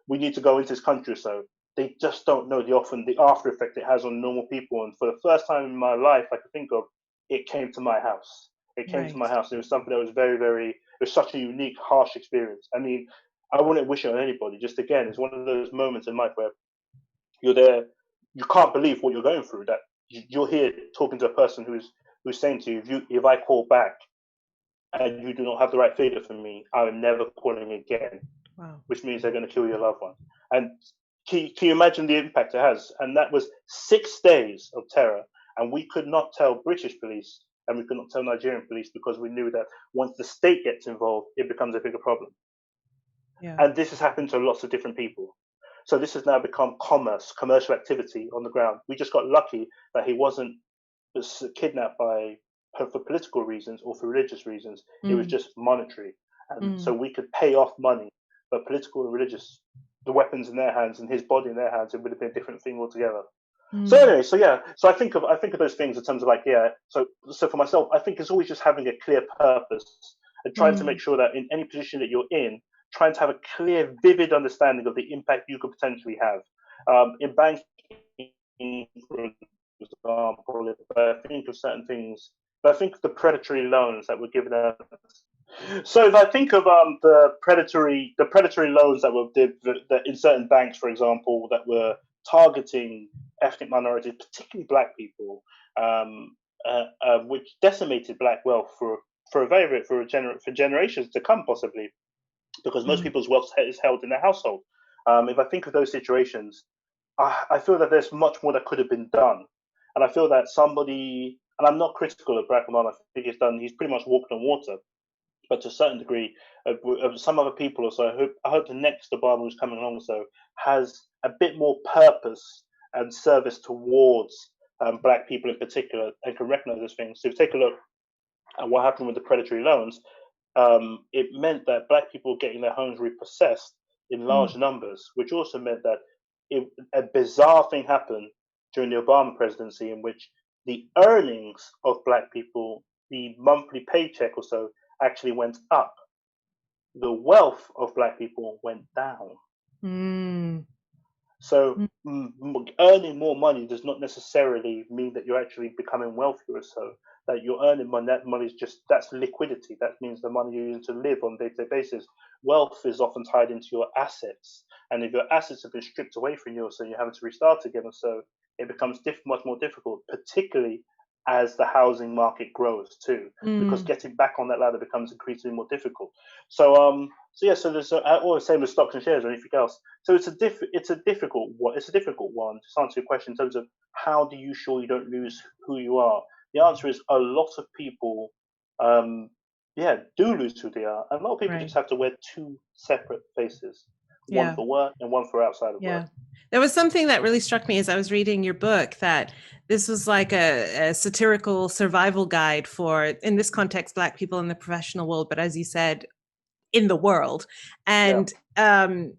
we need to go into this country or so, they just don't know the after effect it has on normal people. And for the first time in my life I could think of, it came to my house. It came to my house. It was something that was very, very, it was such a unique, harsh experience. I mean, I wouldn't wish it on anybody. Just again, it's one of those moments in life where you're there, you can't believe what you're going through. That you're here talking to a person who's saying to you, if I call back and you do not have the right figure for me, I am never calling again. Wow. Which means they're going to kill your loved one. And can you imagine the impact it has? And that was 6 days of terror. And we could not tell British police and we could not tell Nigerian police because we knew that once the state gets involved, it becomes a bigger problem. Yeah. And this has happened to lots of different people. So this has now become commercial activity on the ground. We just got lucky that he wasn't kidnapped for political reasons or for religious reasons. It was just monetary. And so we could pay off money, but political and religious, the weapons in their hands and his body in their hands, it would have been a different thing altogether. So anyway, so I think of those things in terms of so for myself, I think it's always just having a clear purpose and trying to make sure that in any position that you're in, trying to have a clear, vivid understanding of the impact you could potentially have. In banking, for example, if I think of certain things, but I think of the predatory loans that were given out. So if I think of the predatory loans that were in certain banks, for example, that were targeting ethnic minorities, particularly Black people, which decimated Black wealth for generations to come, possibly, because most people's wealth is held in their household. If I think of those situations, I feel that there's much more that could have been done, and I feel that somebody, and I'm not critical of Barack Obama. I think he's pretty much walked on water. But to a certain degree, some other people also, I hope the next Obama who's coming along also has a bit more purpose and service towards Black people in particular and can recognize those things. So if you take a look at what happened with the predatory loans, it meant that Black people were getting their homes repossessed in large numbers, which also meant that a bizarre thing happened during the Obama presidency in which the earnings of Black people, the monthly paycheck or so, actually went up. The wealth of Black people went down. So earning more money does not necessarily mean that you're actually becoming wealthier. So that you're earning money, that money is that's liquidity. That means the money you're using to live on a day-to-day basis. Wealth is often tied into your assets, and if your assets have been stripped away from you, so you're having to restart again, so it becomes much more difficult, particularly as the housing market grows too, because getting back on that ladder becomes increasingly more difficult. So there's or same with stocks and shares or anything else. So it's a difficult one. It's a difficult one to answer your question in terms of how do you ensure you don't lose who you are. The answer is a lot of people, do lose who they are, and a lot of people just have to wear two separate faces, one for work and one for outside of work. There was something that really struck me as I was reading your book, that this was like a satirical survival guide for, in this context, Black people in the professional world, but as you said, in the world. And I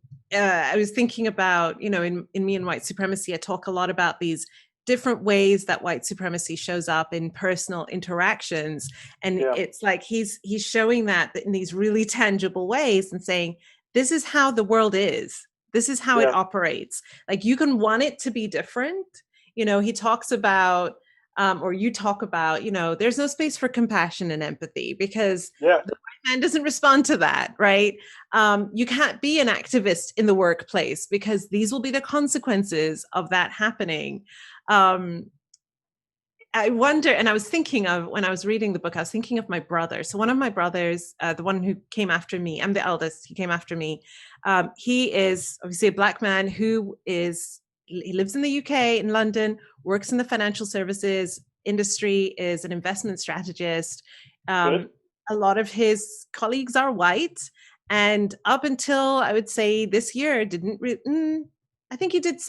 was thinking about, in Me and White Supremacy, I talk a lot about these different ways that white supremacy shows up in personal interactions. And it's like he's showing that in these really tangible ways and saying, this is how the world is. This is how it operates. Like, you can want it to be different. He talks about, or you talk about, there's no space for compassion and empathy because the white man doesn't respond to that, right? You can't be an activist in the workplace because these will be the consequences of that happening. I wonder, and I was thinking of, when I was reading the book, I was thinking of my brother. So one of my brothers, the one who came after me, I'm the eldest, he came after me. He is obviously a Black man he lives in the UK, in London, works in the financial services industry, is an investment strategist. A lot of his colleagues are white. And up until, I would say, this year, I think he did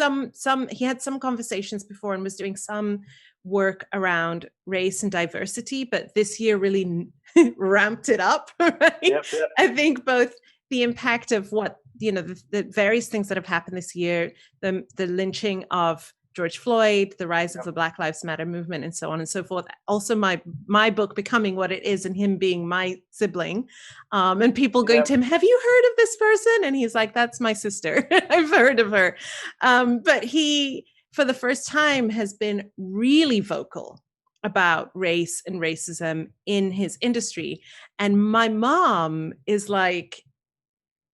he had some conversations before and was doing some work around race and diversity, but this year really ramped it up, right? I think both the impact of what, the various things that have happened this year, the lynching of George Floyd, the rise of the Black Lives Matter movement, and so on and so forth. Also, my book becoming what it is, and him being my sibling, and people going to him, "Have you heard of this person?" And he's like, "That's my sister. I've heard of her." But he, for the first time, has been really vocal about race and racism in his industry. And my mom is like,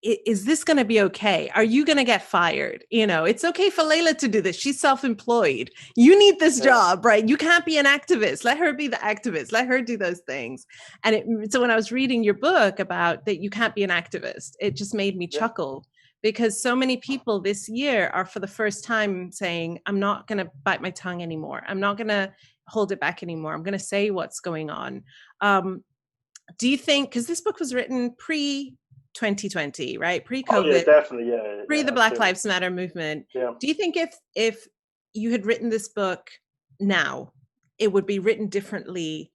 is this going to be okay? Are you going to get fired? It's okay for Layla to do this. She's self-employed. You need this job, right? You can't be an activist. Let her be the activist. Let her do those things. And so when I was reading your book about that, you can't be an activist, it just made me chuckle, because so many people this year are for the first time saying, I'm not going to bite my tongue anymore. I'm not going to hold it back anymore. I'm going to say what's going on. Do you think, because this book was written pre-2020, right? Pre-COVID. Oh, yeah, definitely, pre the Black Lives Matter movement. Yeah. Do you think if you had written this book now, it would be written differently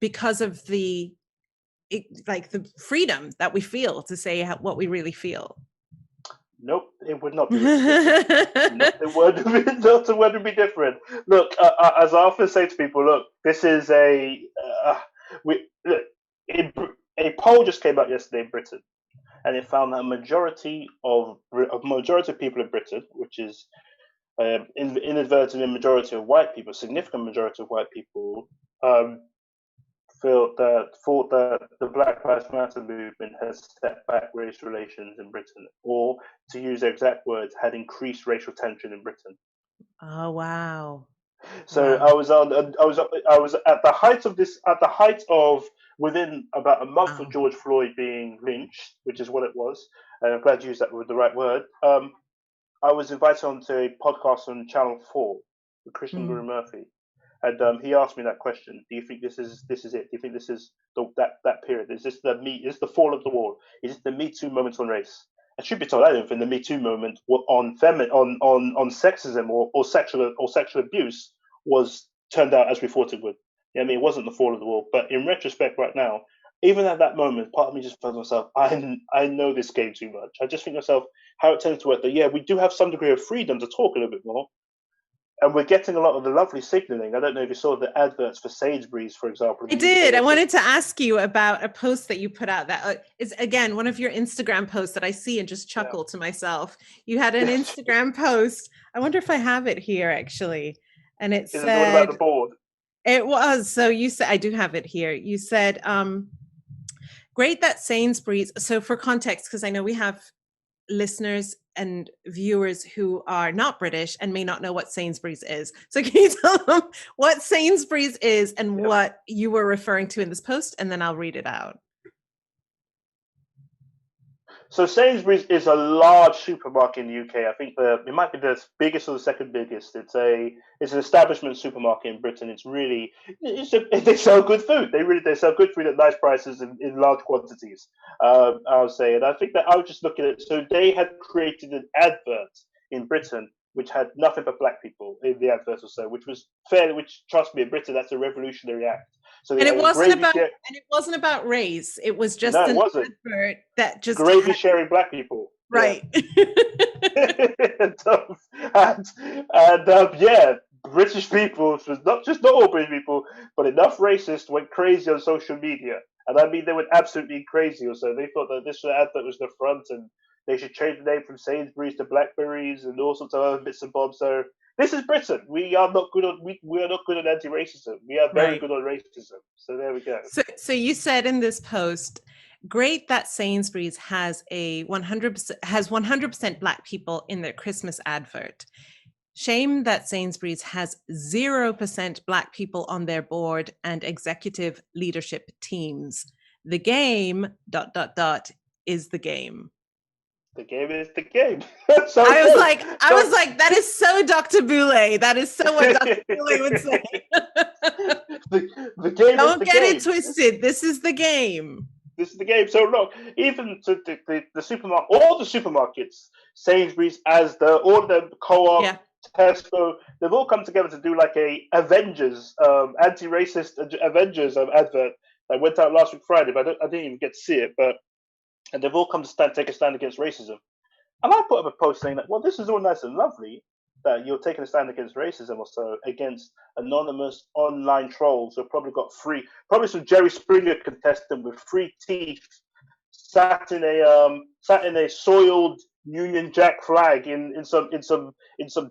because of the freedom that we feel to say what we really feel? Nope, it would not be. It would be different. Look, as I often say to people, look, this is a poll just came out yesterday in Britain, and it found that a majority of people in Britain, which is inadvertently a majority of white people, significant majority of white people, thought that the Black Lives Matter movement has stepped back race relations in Britain, or, to use their exact words, had increased racial tension in Britain. Oh, wow! So wow. I was at the height of within about a month of George Floyd being lynched, which is what it was. And I'm glad you used that with the right word. I was invited onto a podcast on Channel 4 with Christian Guru Murphy. And he asked me that question: do you think this is it? Do you think this is that period? Is this the fall of the wall? Is it the Me Too moment on race? I should be told, I don't think the Me Too moment on sexism or sexual abuse was turned out as we thought it would. I mean, it wasn't the fall of the wall. But in retrospect, right now, even at that moment, part of me just felt myself, I know this game too much. I just think myself how it tends to work. That we do have some degree of freedom to talk a little bit more. And we're getting a lot of the lovely signaling. I don't know if you saw the adverts for Sainsbury's, for example. I did. I wanted to ask you about a post that you put out that is, again, one of your Instagram posts that I see and just chuckle to myself. You had an Instagram post. I wonder if I have it here, actually. And it said... Is it about the board? It was. So you said, I do have it here. You said, great that Sainsbury's... So for context, because I know we have listeners and viewers who are not British and may not know what Sainsbury's is. So can you tell them what Sainsbury's is and what you were referring to in this post, and then I'll read it out. So Sainsbury's is a large supermarket in the UK. I think it might be the biggest or the second biggest. It's an establishment supermarket in Britain. They sell good food. They sell good food at nice prices in large quantities. I would say, and I think that I was just looking at it. So they had created an advert in Britain which had nothing but black people in the advert or so, which was fair. Which, trust me, in Britain, that's a revolutionary act. So and it wasn't about race. It was just an advert that just gravy sharing black people. Right. British people, not all British people, but enough racists went crazy on social media. And I mean, they went absolutely crazy or so. They thought that this advert was the front and they should change the name from Sainsbury's to Blackberries and all sorts of other bits and bobs. So this is Britain. We are not good on anti-racism. We are very good on racism. So there we go. So you said in this post, great that Sainsbury's has 100% black people in their Christmas advert. Shame that Sainsbury's has 0% black people on their board and executive leadership teams. The game ... is the game. The game is the game. I was like, that is so Dr. Boulay. That is so what Dr. Boulay would say. the game. Don't get it twisted. This is the game. This is the game. So look, even to the supermarket, all the supermarkets, Sainsbury's, Asda, all the Co-op, Tesco, they've all come together to do like a Avengers, anti-racist Avengers advert that went out last week Friday. But I didn't even get to see it. And they've all come to take a stand against racism. And I put up a post saying that, well, this is all nice and lovely that you're taking a stand against racism or so, against anonymous online trolls who probably probably some Jerry Springer contestant with free teeth sat in a soiled Union Jack flag in some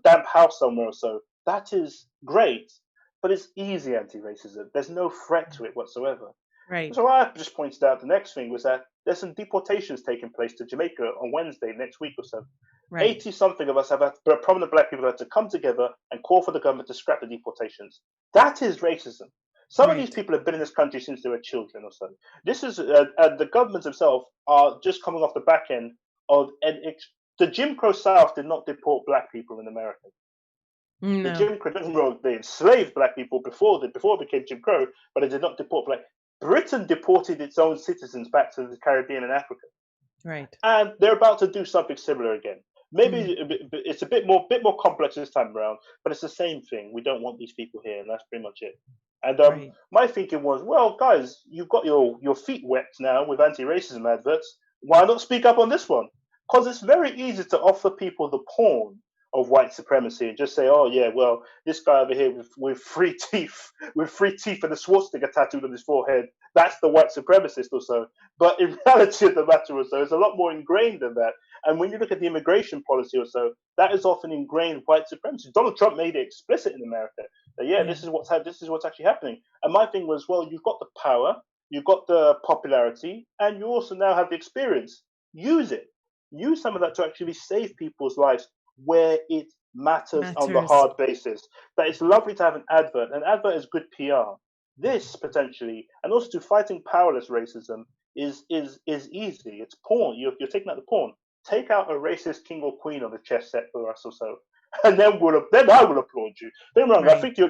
damp house somewhere or so. That is great, but it's easy anti-racism. There's no threat to it whatsoever. Right. So I just pointed out the next thing was that there's some deportations taking place to Jamaica on Wednesday next week or so. Right. 80 something of us have had, prominent black people had to come together and call for the government to scrap the deportations. That is racism. Some of these Right. people have been in this country since they were children or so. This is the governments themselves are just coming off the back end of the Jim Crow South did not deport black people in America. The No. Jim Crow, they enslaved black people before it became Jim Crow, but they did not deport black. Britain deported its own citizens back to the Caribbean and Africa, Right. and they're about to do something similar again. Maybe it's a bit more complex this time around, but it's the same thing. We don't want these people here, and that's pretty much it. And Right. my thinking was, well, guys, you've got your feet wet now with anti-racism adverts. Why not speak up on this one? Because it's very easy to offer people the porn of white supremacy and just say, oh yeah, well, this guy over here with free teeth, and a swastika tattooed on his forehead, that's the white supremacist or so. But in reality of the matter or so, it's a lot more ingrained than that. And when you look at the immigration policy or so, that is often ingrained white supremacy. Donald Trump made it explicit in America that this is what's actually happening. And my thing was, well, you've got the power, you've got the popularity, and you also now have the experience. Use it. Use some of that to actually save people's lives where it matters on the hard basis. That it's lovely to have an advert. An advert is good PR. This potentially, and also to fighting powerless racism is easy. It's porn. You're taking out the porn. Take out a racist king or queen on the chess set for us or so, and then I will applaud you. Don't wrong. Right. I think your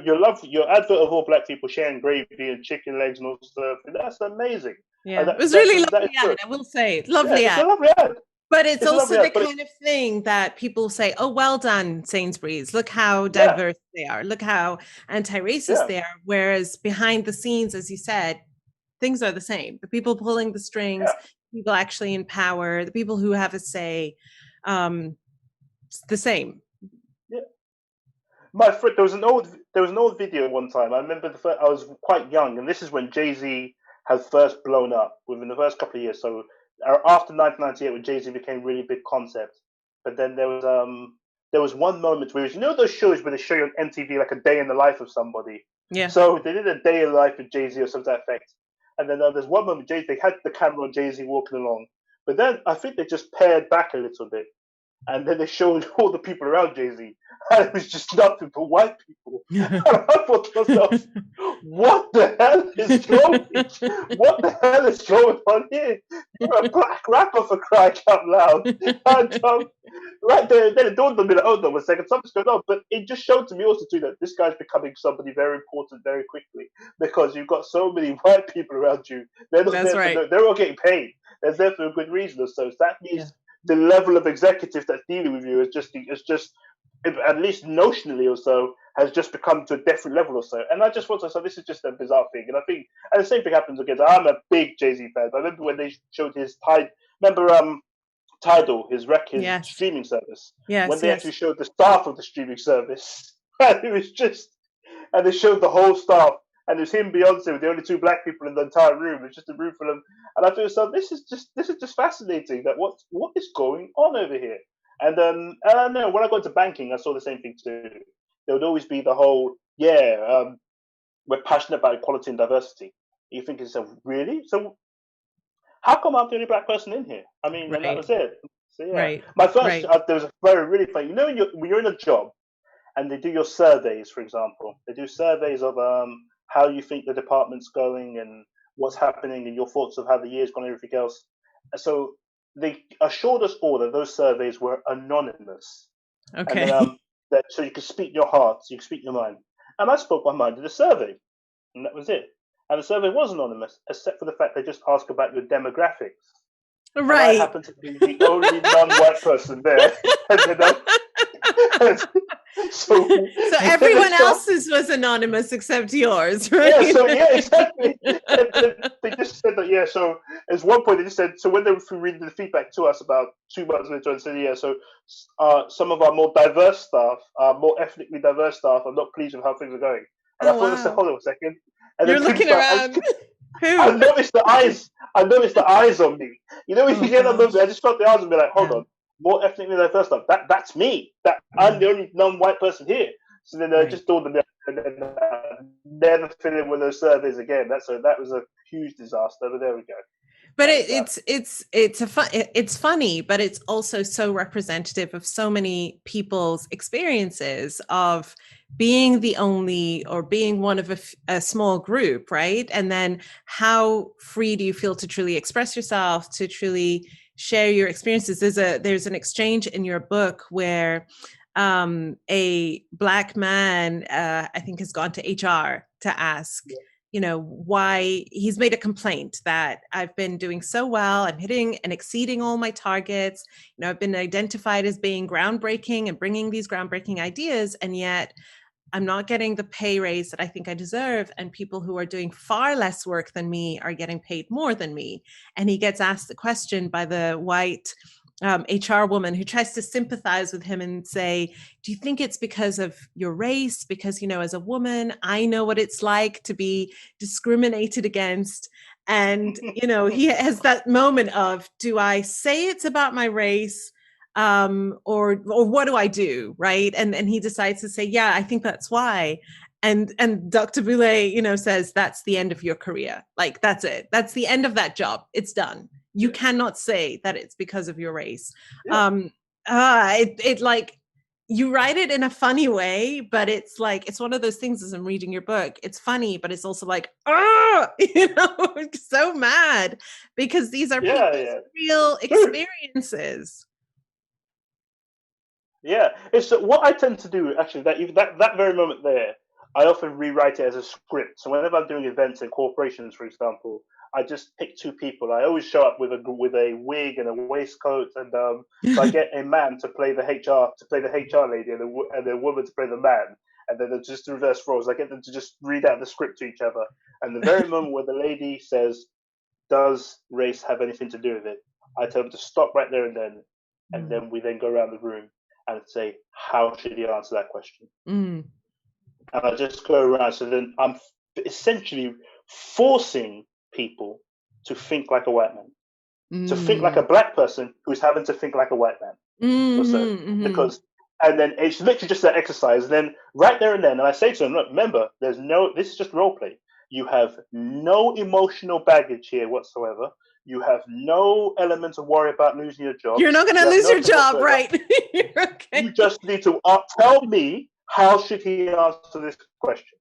advert of all black people sharing gravy and chicken legs and all stuff. That's amazing. Yeah, it was really lovely ad. I will say, lovely ad. It's a lovely ad. But it's also the kind of thing that people say, oh, well done, Sainsbury's. Look how diverse they are. Look how anti-racist they are. Whereas behind the scenes, as you said, things are the same. The people pulling the strings, people actually in power, the people who have a say, the same. Yeah. My friend, there was an old video one time. I remember I was quite young, and this is when Jay-Z had first blown up within the first couple of years. So after 1998, when Jay-Z became really big concept, but then there was one moment where those shows where they show you on MTV like a day in the life of somebody. Yeah. So they did a day in the life of Jay-Z or something to that effect, and then there's one moment they had the camera on Jay-Z walking along, but then I think they just pared back a little bit, and then they showed all the people around Jay-Z, and it was just nothing but white people. And I thought to myself, what the hell is going? What the hell is going on here? You're a black rapper, for crying out loud. And right there, then it dawned on me, like, oh no, 1 second, something's going on. But it just showed to me also too that this guy's becoming somebody very important very quickly, because you've got so many white people around you. They're not there they're all getting paid. They're there for a good reason or so. So that means the level of executive that's dealing with you is just at least notionally or so, has just become to a different level or so. And I just thought to myself, this is just a bizarre thing. And I think, and the same thing happens again. I'm a big Jay-Z fan. I remember when they showed his Tidal, his streaming service. When they actually showed the staff of the streaming service, and it was just, and they showed the whole staff, and it was him, Beyonce, with the only two black people in the entire room. It's just a room full of, and I thought, so this is just fascinating. That what is going on over here? And I don't know, when I got into banking, I saw the same thing too. There would always be the whole, we're passionate about equality and diversity. You think to yourself, really? So how come I'm the only black person in here? I mean, and that was it. So my first, there was a really funny, when you're in a job and they do your surveys, for example, they do surveys of how you think the department's going and what's happening and your thoughts of how the year's gone and everything else. And so they assured us all that those surveys were anonymous. Okay. And, so you could speak your heart, you could speak your mind. And I spoke my mind in the survey, and that was it. And the survey was anonymous, except for the fact they just ask about your demographics. Right. And I happened to be the only non-white person there. So everyone else's was anonymous except yours, right? Exactly. They just said that, so at one point they just said, so when they were reading the feedback to us about 2 months later, and said, so some of our more diverse staff, more ethnically diverse staff, are not pleased with how things are going. And I thought, I said, hold on a second. And you're looking around. I noticed the eyes. I noticed the eyes on me. When you get on those, I just felt the eyes on me like, hold on. More ethnically diverse stuff. That's me. I'm the only non-white person here. So then I just told them, never fill in one of those surveys again. That was a huge disaster. But there we go. But it's funny, but it's also so representative of so many people's experiences of being the only or being one of a small group, right? And then how free do you feel to truly express yourself, to truly share your experiences? There's an exchange in your book where a Black man, I think, has gone to HR to ask, why he's made a complaint that I've been doing so well, I'm hitting and exceeding all my targets, I've been identified as being groundbreaking and bringing these groundbreaking ideas, and yet I'm not getting the pay raise that I think I deserve, and people who are doing far less work than me are getting paid more than me. And he gets asked the question by the white HR woman, who tries to sympathize with him and say, do you think it's because of your race? Because, as a woman, I know what it's like to be discriminated against. And, he has that moment of, do I say it's about my race? Or what do I do? Right. And he decides to say, yeah, I think that's why. And Dr. Boulay, says, that's the end of your career. Like, that's it. That's the end of that job. It's done. You cannot say that it's because of your race. Yeah. It like, you write it in a funny way, but it's like, it's one of those things as I'm reading your book, it's funny, but it's also like, so mad, because these are people's real experiences. Yeah, it's what I tend to do actually. That very moment there, I often rewrite it as a script. So whenever I'm doing events in corporations, for example, I just pick two people. I always show up with a wig and a waistcoat, and so I get a man to play the HR lady, and a woman to play the man, and then just reverse roles. I get them to just read out the script to each other. And the very moment where the lady says, "Does race have anything to do with it?" I tell them to stop right there and then, and then we then go around the room and say, how should he answer that question? And I just go around. So then I'm essentially forcing people to think like a white man, to think like a Black person who's having to think like a white man. Because, and then it's literally just that exercise. And then right there and then, and I say to them, look, remember, this is just role play. You have no emotional baggage here whatsoever. You have no element of worry about losing your job. You're not going to lose your job, right? Okay. You just need to tell me, how should he answer this question?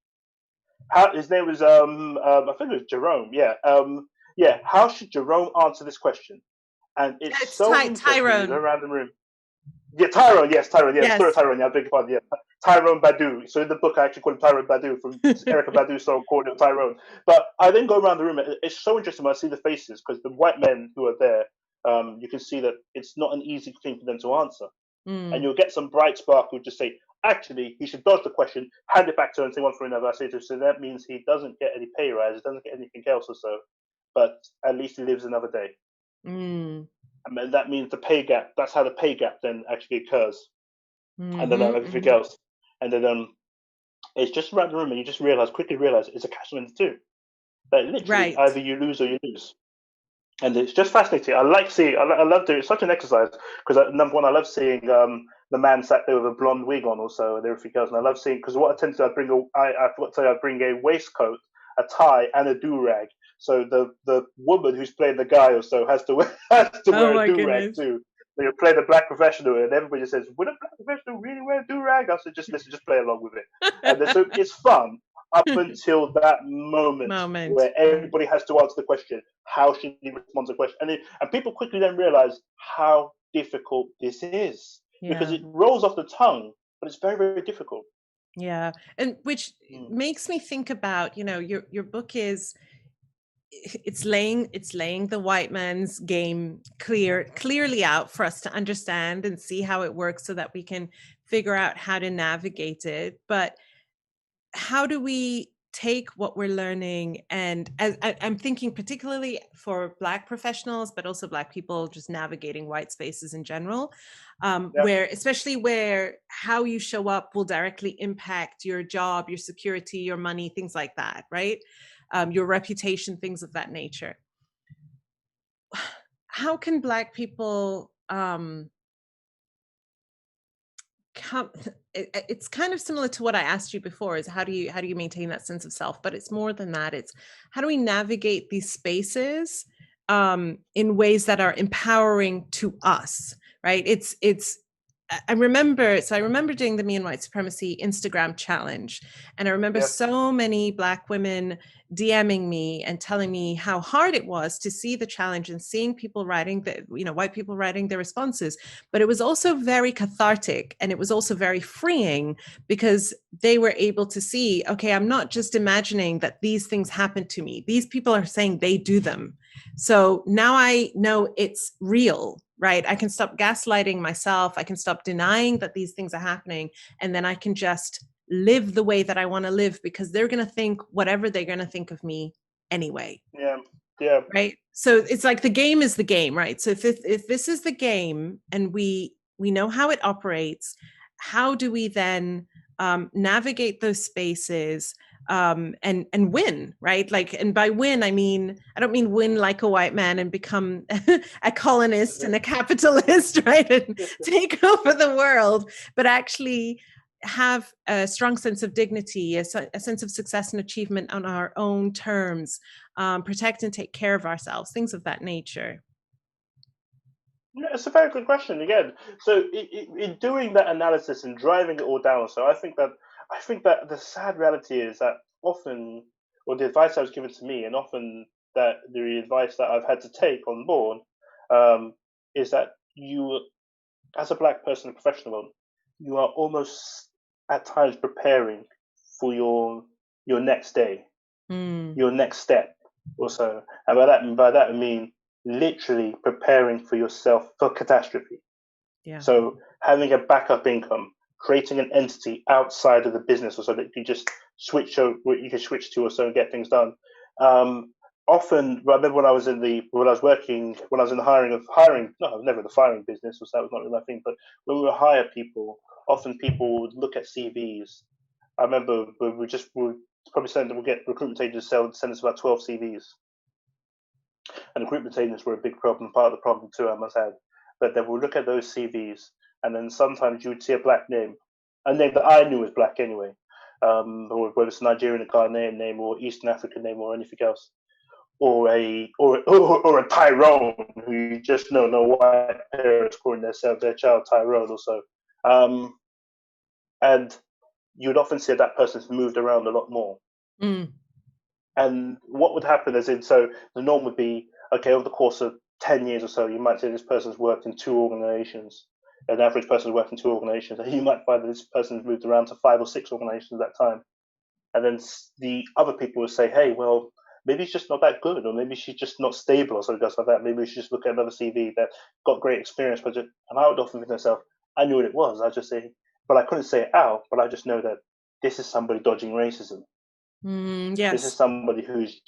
His name was, I think it was Jerome. Yeah. How should Jerome answer this question? And it's so interesting. Tyrone. Around the room. Yeah, Tyrone. Yes, Tyrone. Yeah, yes. Tyrone. Yeah, I beg your pardon. Yeah, Tyrone Badu. So in the book, I actually call him Tyrone Badu from Erykah Badu's song called him Tyrone. But I then go around the room. It's so interesting when I see the faces, because the white men who are there, you can see that it's not an easy thing for them to answer. And you'll get some bright spark who just say, actually, he should dodge the question, hand it back to her, and say one for another. I say to him, so that means he doesn't get any pay rise, he doesn't get anything else or so, but at least he lives another day. And that means the pay gap, that's how the pay gap then actually occurs. And then everything else. And then it's just around the room, and you just quickly realize it's a catch-22. That literally, either you lose or you lose. And it's just fascinating. I love doing it. It's such an exercise, because number one, I love seeing the man sat there with a blonde wig on also and everything else. And I love seeing, because what I tend to do, I forgot to say, I bring a waistcoat, a tie, and a do-rag. So the woman who's playing the guy or so has to wear a do-rag too. So you play the Black professional, and everybody says, would a Black professional really wear a do-rag? I said, just play along with it. And so it's fun up until that moment where everybody has to answer the question, how should he respond to the question? And people quickly then realize how difficult this is, because it rolls off the tongue, but it's very, very difficult. Yeah. And which makes me think about, your book is, it's laying the white man's game clearly out for us to understand and see how it works, so that we can figure out how to navigate it. But how do we take what we're learning, and as I'm thinking particularly for Black professionals, but also Black people just navigating white spaces in general, where how you show up will directly impact your job, your security, your money, things like that, right? Your reputation, things of that nature. How can Black people it's kind of similar to what I asked you before, is how do you maintain that sense of self? But it's more than that. It's how do we navigate these spaces in ways that are empowering to us, right? I remember doing the Me and White Supremacy Instagram challenge, and I remember Yeah. so many Black women DMing me and telling me how hard it was to see the challenge and seeing people writing white people writing their responses. But it was also very cathartic, and it was also very freeing, because they were able to see, okay, I'm not just imagining that these things happen to me. These people are saying they do them. So now I know it's real, right? I can stop gaslighting myself. I can stop denying that these things are happening. And then I can just live the way that I want to live, because they're going to think whatever they're going to think of me anyway. Yeah. Yeah. Right. So it's like the game is the game, right? So if this is the game and we know how it operates, how do we then navigate those spaces and win, right? Like, and by win, I don't mean win like a white man and become a colonist and a capitalist, right? And take over the world, but actually have a strong sense of dignity, a sense of success and achievement on our own terms, protect and take care of ourselves, things of that nature. Yeah, it's a very good question again. So, in doing that analysis and driving it all down, so I think that the sad reality is that often, or the advice that was given to me, and often that the advice that I've had to take on board, is that you, as a Black person, a professional, you are almost at times preparing for your next day, your next step, or so. And by that I mean literally preparing for yourself for catastrophe. Yeah. So having a backup income, creating an entity outside of the business, or so that you just switch to, or so, and get things done. Often, I remember when I was in the hiring. No, I was never in the firing business, so that was not really my thing. But when we would hire people, often people would look at CVs. I remember we probably get recruitment agents send us about 12 CVs, and recruitment agents were a big problem, part of the problem too, I must add. But they would look at those CVs, and then sometimes you would see a Black name, a name that I knew was Black anyway, or whether it's a Nigerian, a Ghanaian name, or Eastern African name, or anything else, or a Tyrone, who you just know no white parents calling their child Tyrone or so, and you'd often see that person's moved around a lot more. And what would happen is, so the norm would be, okay, over the course of 10 years or so, you might say this person's worked in 2 organizations. An average person's worked in 2 organizations, and you might find that this person's moved around to 5 or 6 organizations at that time. And then the other people would say, hey, well, maybe it's just not that good, or maybe she's just not stable, or something else like that. Maybe we should just look at another CV that got great experience. And I would often think to myself, I knew what it was. I'd just say, but I couldn't say it out, but I just know that this is somebody dodging racism. Yes. This is somebody who's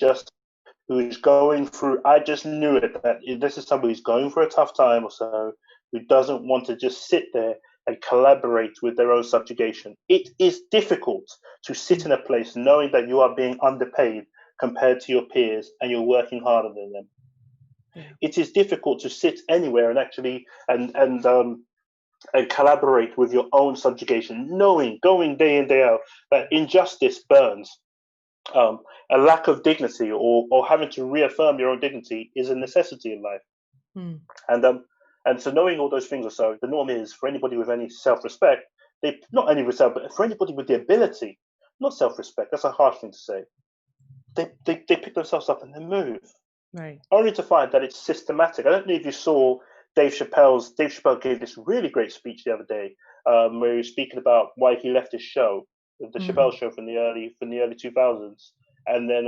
going through. I just knew it, that this is somebody who's going through a tough time or so, who doesn't want to just sit there and collaborate with their own subjugation. It is difficult to sit in a place knowing that you are being underpaid compared to your peers and you're working harder than them. Yeah. It is difficult to sit anywhere and actually and collaborate with your own subjugation, knowing, going day in, day out, that injustice burns. A lack of dignity, or having to reaffirm your own dignity, is a necessity in life. And so knowing all those things or so, the norm is for anybody with any self-respect, not only with self, but for anybody with the ability, not self-respect, that's a harsh thing to say, they pick themselves up and they move. Right. Only to find that it's systematic. I don't know if you saw Dave Chappelle gave this really great speech the other day, where he was speaking about why he left his show, the Chappelle show from the early 2000s, and then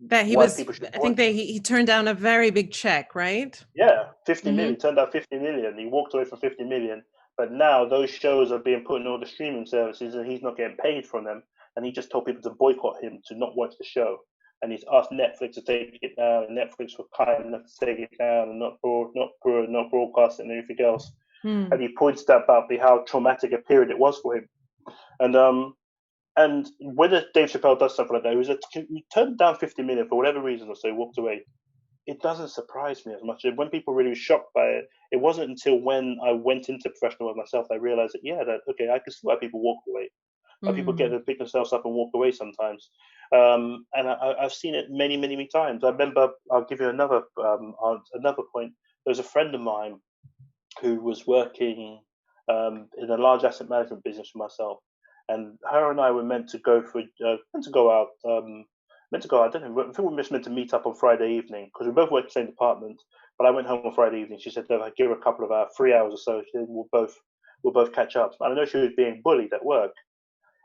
that he was. I think he turned down a very big check, right? Yeah, 50 million. Turned out 50 million. He walked away from 50 million, but now those shows are being put in all the streaming services, and he's not getting paid from them. And he just told people to boycott him, to not watch the show. And he's asked Netflix to take it down, and Netflix were kind enough to take it down and not broadcast it and everything else. And he pointed out about how traumatic a period it was for him. And whether Dave Chappelle does something like that, he turned down 50 million for whatever reason, or so he walked away. it doesn't surprise me as much. When people were really shocked by it, it wasn't until when I went into professional work myself that I realized that, yeah, that, okay, I can see why people walk away. Why people get to pick themselves up and walk away sometimes. And I've seen it many, many, many times. I remember, I'll give you another point. There was a friend of mine who was working in a large asset management business for myself, and her and I were meant to go out. Meant to go out. I don't know. I think we were just meant to meet up on Friday evening because we both worked in the same department. But I went home on Friday evening. She said that I'd give her a couple of hours, 3 hours or so. She said we'll both catch up. And I know she was being bullied at work,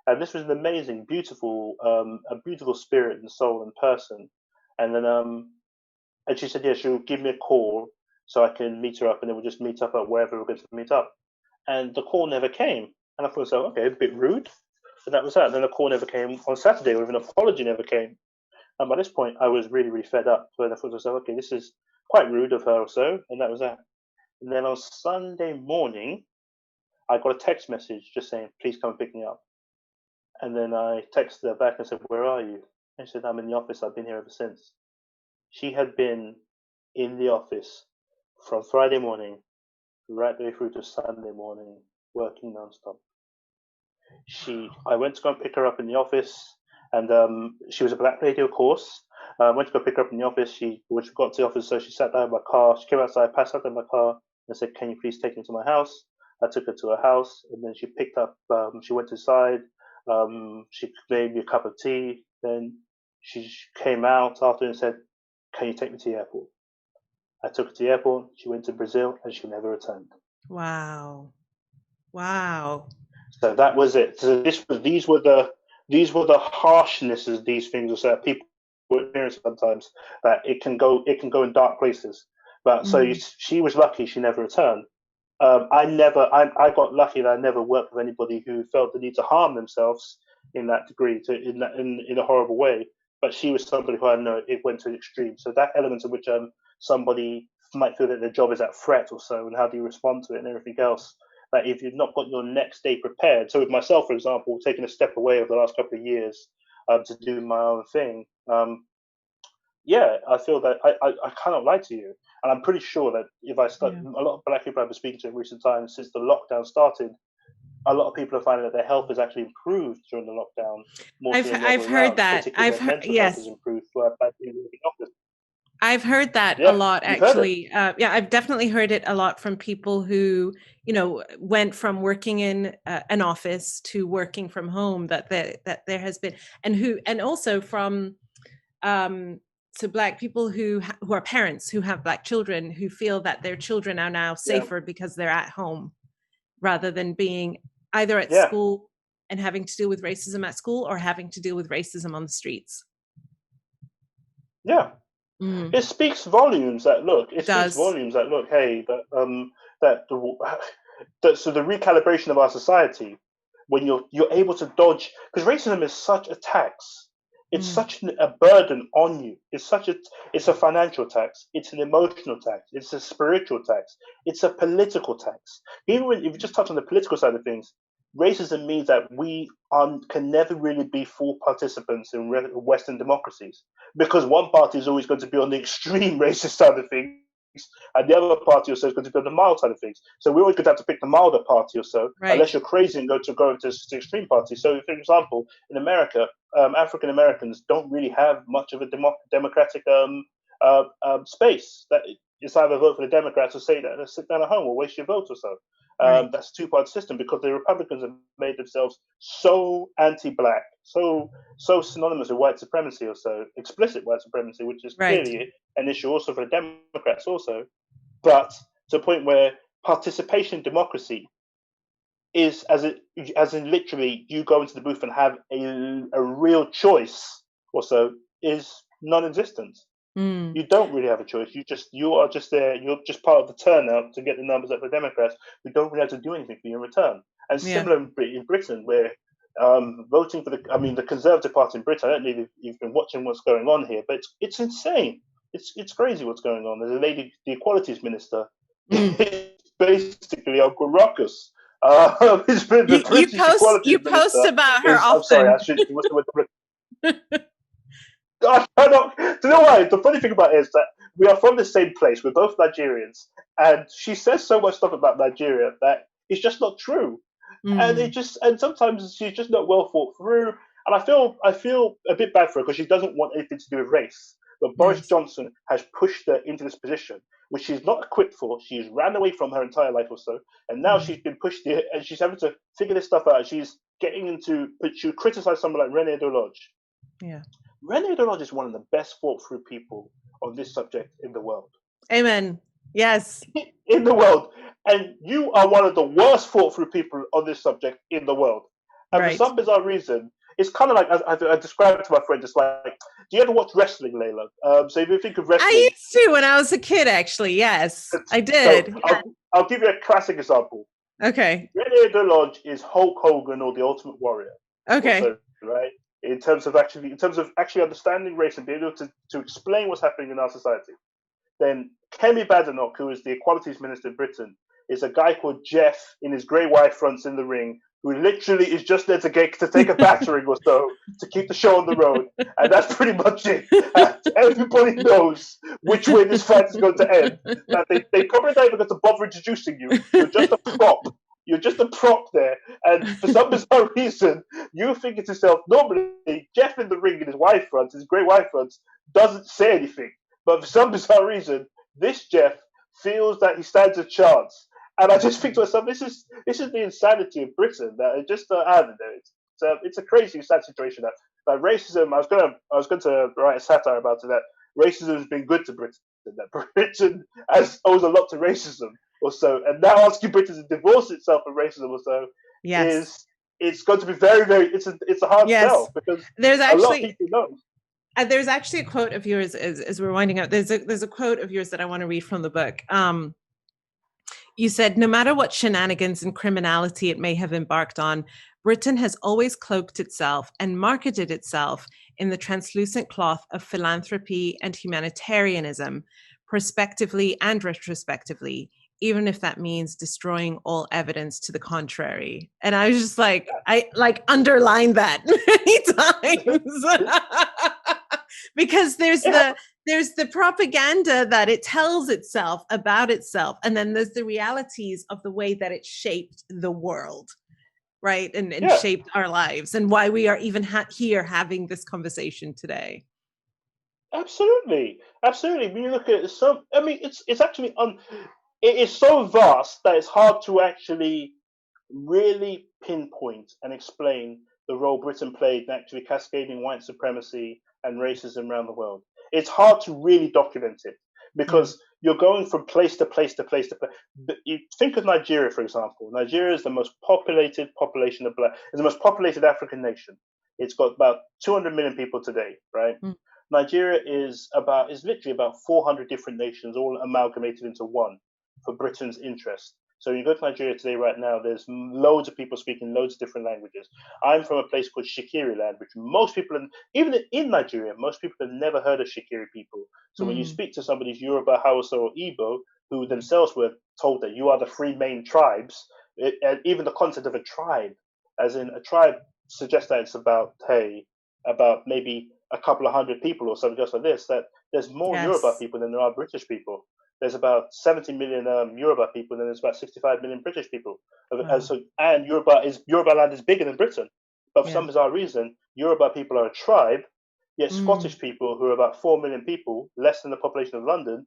and this was an amazing, beautiful, a beautiful spirit and soul and person. And then and she said, yeah, she'll give me a call so I can meet her up, and then we'll just meet up at wherever we're going to meet up. And the call never came, and I thought, so okay, a bit rude. And that was that. And then the call never came on Saturday, with an apology never came. And by this point, I was really, really fed up. So I thought to myself, okay, this is quite rude of her or so, and that was that. And then on Sunday morning, I got a text message just saying, please come and pick me up. And then I texted her back and said, where are you? And she said, I'm in the office. I've been here ever since. She had been in the office from Friday morning right the way through to Sunday morning, working nonstop. I went to go and pick her up in the office, and she was a black lady, of course. I went to go pick her up in the office. When she got to the office, so she sat down in my car. She came outside, passed out in my car, and said, can you please take me to my house? I took her to her house, and then she picked up, she went inside, she made me a cup of tea. Then she came out after and said, can you take me to the airport? I took her to the airport. She went to Brazil, and she never returned. Wow. So that was it. So these were the harshnesses these things are that people experience sometimes, that it can go in dark places. But so she was lucky she never returned. I got lucky that I never worked with anybody who felt the need to harm themselves in that degree, in a horrible way. But she was somebody who I know it went to an extreme. So that element in which somebody might feel that their job is at threat or so, and how do you respond to it and everything else. That if you've not got your next day prepared. So with myself, for example, taking a step away over the last couple of years to do my own thing. Yeah, I feel that I cannot lie to you. And I'm pretty sure that if I start, a lot of black people I've been speaking to in recent times since the lockdown started, a lot of people are finding that their health has actually improved during the lockdown. I've heard that. I've heard, mental health has improved by being in the office. I've heard that a lot, actually. I've definitely heard it a lot from people who, went from working in an office to working from home. That there has been, and also from so black people who are parents who have black children, who feel that their children are now safer because they're at home, rather than being either at school and having to deal with racism at school, or having to deal with racism on the streets. Yeah. It speaks volumes that hey, so the recalibration of our society, when you're able to dodge, because racism is such a tax. It's such a burden on you. It's a financial tax. It's an emotional tax. It's a spiritual tax. It's a political tax. Even if you just touch on the political side of things, racism means that we can never really be full participants in Western democracies, because one party is always going to be on the extreme racist side of things, and the other party also is going to be on the mild side of things. So we're always going to have to pick the milder party or so, unless you're crazy and go into the extreme party. So, for example, in America, African Americans don't really have much of a democratic space. That it's either vote for the Democrats or sit down at home or waste your vote or so. That's a two-part system, because the Republicans have made themselves so anti-black, so synonymous with white supremacy, or so explicit white supremacy, which is clearly an issue also for the Democrats also. But to the point where participation in democracy is, as in literally you go into the booth and have a real choice or so, is non-existent. You don't really have a choice. You are just there. You're just part of the turnout to get the numbers up for Democrats, who don't really have to do anything for you in return. And similar in Britain, where voting for the Conservative Party in Britain. I don't know if you've been watching what's going on here, but it's insane. It's crazy what's going on. There's a lady, the Equalities Minister, basically Uncle Ruckus. You post about her often. I'm sorry, I should. I cannot. Do you know why? The funny thing about it is that we are from the same place. We're both Nigerians, and she says so much stuff about Nigeria that it's just not true. And Mm, and sometimes she's just not well thought through. And I feel a bit bad for her because she doesn't want anything to do with race. But Boris yes. Johnson has pushed her into this position, which she's not equipped for. She's ran away from her entire life or so, and now Mm, she's been pushed here, and she's having to figure this stuff out. She's getting into, but she would criticize someone like René Delage. yeah. René Delage is one of the best thought through people on this subject in the world. Amen. Yes. In the world. And you are one of the worst thought through people on this subject in the world. And for Right. some bizarre reason, it's kind of like, I described it to my friend, it's like, do you ever watch wrestling, Layla? So if you think of I wrestling, used to when I was a kid, actually. Yes, I so did. I'll give you a classic example. Okay. René Delage is Hulk Hogan or the Ultimate Warrior, Okay. also, right? In terms of actually understanding race and being able to explain what's happening in our society. Then Kemi Badenoch, who is the Equalities Minister in Britain, is a guy called Jeff in his grey white fronts in the ring, who literally is just there to take a battering or so to keep the show on the road, and that's pretty much it. And everybody knows which way this fight is going to end. That they probably don't even going to bother introducing you. You're just a prop. You're just a prop there, and for some bizarre reason, you think to yourself, normally Jeff in the ring in his white fronts, his grey white fronts, doesn't say anything. But for some bizarre reason, this Jeff feels that he stands a chance. And I just think to myself, this is the insanity of Britain. That it just I don't know. It's a crazy, sad situation. That racism. I was going to write a satire about it. That racism has been good to Britain. That Britain has owes a lot to racism or so. And now asking Britain to divorce itself from racism or so Yes. is it's going to be very, very. It's a hard Yes. sell because There's a lot of actually people know. there's actually a quote of yours as we're winding up. There's a quote of yours that I want to read from the book. You said, no matter what shenanigans and criminality it may have embarked on, Britain has always cloaked itself and marketed itself in the translucent cloth of philanthropy and humanitarianism, prospectively and retrospectively, even if that means destroying all evidence to the contrary. And I was just like, I like underlined that many times. Because there's the propaganda that it tells itself about itself, and then there's the realities of the way that it shaped the world, right? And Yeah, shaped our lives, and why we are even here having this conversation today. absolutely, absolutely. When you look at it, I mean, it's actually it is so vast that it's hard to actually really pinpoint and explain the role Britain played in actually cascading white supremacy and racism around the world. It's hard to really document it Yeah. because you're going from place to place to place to place. You think of Nigeria, for example. Nigeria is the most populated population of black. It's the most populated African nation. It's got about 200 million people today, right? Mm. Nigeria is literally about 400 different nations all amalgamated into one for Britain's interest. So you go to Nigeria today, right now, there's loads of people speaking loads of different languages. I'm from a place called Shikiri land, which most people, even in Nigeria, most people have never heard of Shikiri people. So when you Mm. speak to somebody's Yoruba, Hausa, or Igbo, who themselves were told that you are the three main tribes, and even the concept of a tribe, as in a tribe, suggests that it's about maybe a couple of hundred people or something just like this. That there's more Yoruba Yes. people than there are British people. There's about 70 million Yoruba people, and there's about 65 million British people. Wow. And Yoruba land is bigger than Britain, but for Yeah. some bizarre reason, Yoruba people are a tribe. Yet Mm. Scottish people, who are about 4 million people, less than the population of London,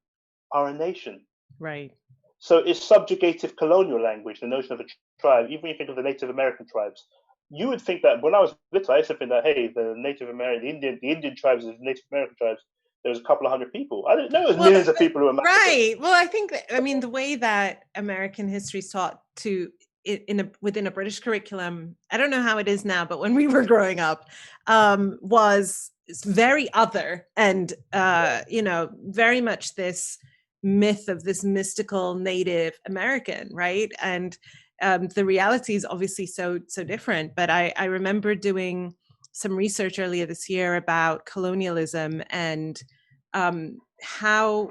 are a nation. Right. So it's subjugative colonial language, the notion of a tribe. Even when you think of the Native American tribes, you would think that when I was little, I used to think that hey, the Native American, the Indian tribes, the Native American tribes, there was a couple of hundred people. I didn't know it was Well, millions of people who were massacred. right. Well, I think I mean the way that American history is taught to within a British curriculum, I don't know how it is now, but when we were growing up, was very other and very much this myth of this mystical Native American, right? And the reality is obviously so different. But I remember doing some research earlier this year about colonialism and how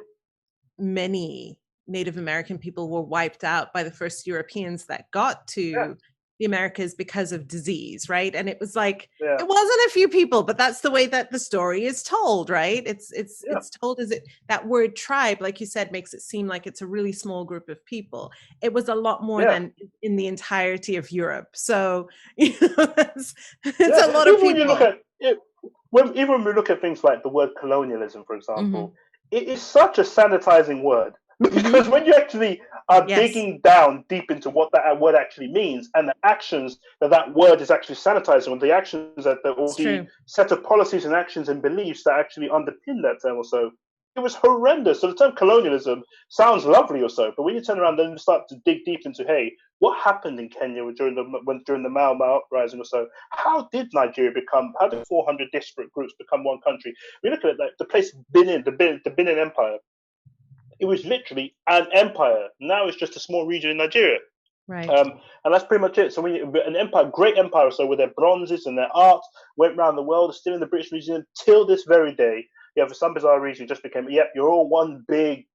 many Native American people were wiped out by the first Europeans that got Yeah, to the Americas because of disease, right? And it was like, Yeah, it wasn't a few people, but that's the way that the story is told, right? yeah, It's told as it, that word tribe, like you said, makes it seem like it's a really small group of people. It was a lot more yeah, than in the entirety of Europe. So it's yeah. a lot of Even when you look people. at it, even when we look at things like the word colonialism, for example, Hmm. it is such a sanitizing word because Hmm. when you actually are Yes, digging down deep into what that word actually means and the actions that that word is actually sanitizing, or the actions or it's the true. set of policies and actions and beliefs that actually underpin that term, or so, it was horrendous. So the term colonialism sounds lovely or so, but when you turn around and start to dig deep into, hey, what happened in Kenya during the Mau Mau uprising or so? How did Nigeria become? How did 400 disparate groups become one country? We look at it like the place Benin, the Benin Empire. It was literally an empire. Now it's just a small region in Nigeria. Right. And that's pretty much it. So when an empire, great empire, so with their bronzes and their art, went around the world, still in the British Museum till this very day. Yeah, for some bizarre reason, just became, yep, you're all one big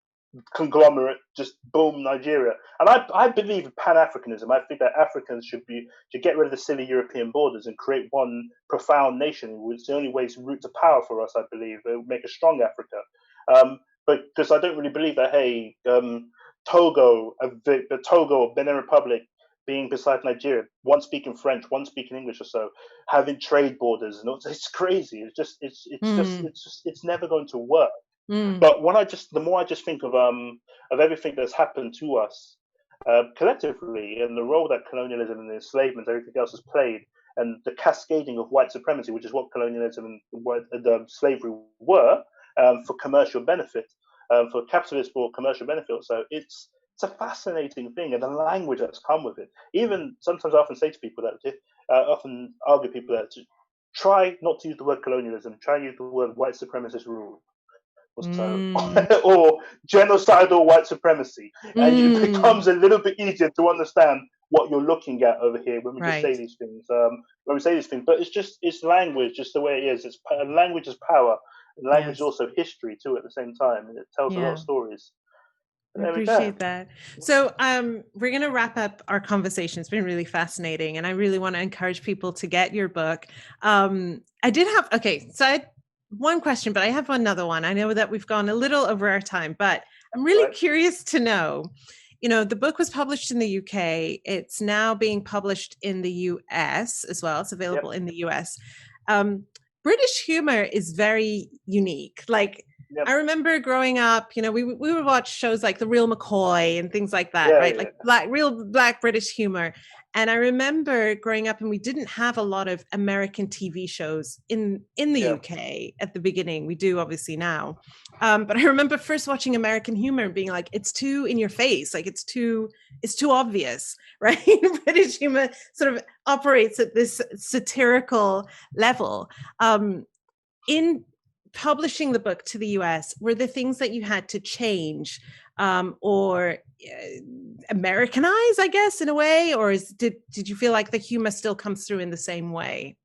conglomerate, just boom, Nigeria. And I believe in Pan Africanism. I think that Africans should get rid of the silly European borders and create one profound nation. It's the only way to route to power for us. I believe it would make a strong Africa. But because I don't really believe that, hey, the Togo or Benin Republic being beside Nigeria, one speaking French, one speaking English or so, having trade borders, and it's crazy. Mm, It's never going to work. mm, But the more I just think of everything that's happened to us collectively, and the role that colonialism and enslavement, everything else has played, and the cascading of white supremacy, which is what colonialism and slavery were, for commercial benefit, for capitalist or commercial benefit. So it's a fascinating thing, and the language that's come with it. Even sometimes I often say to people that often argue people that try not to use the word colonialism, try and use the word white supremacist rule or so, mm, or genocidal white supremacy, and it mm. becomes a little bit easier to understand what you're looking at over here when we just say Right. these things. When we say these things, but it's language, just the way it is. Language is power, and language is Yes. also history too at the same time, and it tells a lot of Yeah. stories. I And there we go. appreciate that. So, we're going to wrap up our conversation. It's been really fascinating, and I really want to encourage people to get your book. I did have, okay, so I had one question, but I have another one. I know that we've gone a little over our time, but I'm really Right? curious to know. You know, the book was published in the UK. It's now being published in the US as well. It's available Yep. in the US. Um, British humor is very unique. Like, I Yep. remember growing up, you know, we would watch shows like The Real McCoy and things like that, Yeah. right? Yeah. Like real black British humor. And I remember growing up, and we didn't have a lot of American TV shows in the Yeah. UK at the beginning. We do obviously now, but I remember first watching American humor and being like, it's too in your face, like it's too obvious, right? British humor sort of operates at this satirical level. In publishing the book to the US, were there things that you had to change, or Americanize, I guess, in a way, or did you feel like the humor still comes through in the same way?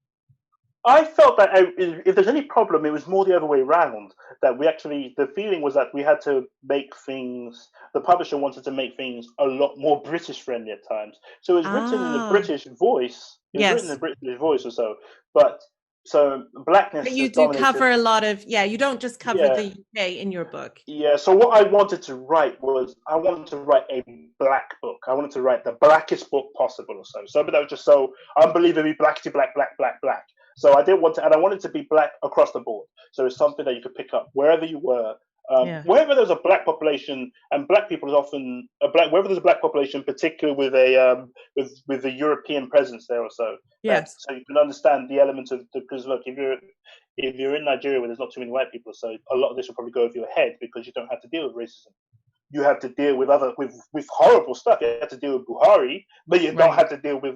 I felt that if there's any problem, it was more the other way around. That the feeling was that we had to make things, the publisher wanted to make things a lot more British friendly at times. So it was written in a Ah, British voice. It was written in a yes. British voice or so. But so But blackness you has do dominated. cover a lot of, yeah, you don't just cover Yeah. the UK in your book. Yeah, so what I wanted to write was I wanted to write a black book. I wanted to write the blackest book possible or so. Something that was just so unbelievably blackety black, black, black, black. So I didn't want to, and I wanted to be black across the board. So it's something that you could pick up wherever you were. Yeah. Wherever there's a black population, and black people is often a black. Wherever there's a black population, particularly with a with the European presence there or so, that Yes. so you can understand the element of because look, if you're in Nigeria where there's not too many white people, so a lot of this will probably go over your head because you don't have to deal with racism. You have to deal with with horrible stuff. You have to deal with Buhari, but you don't Right. have to deal with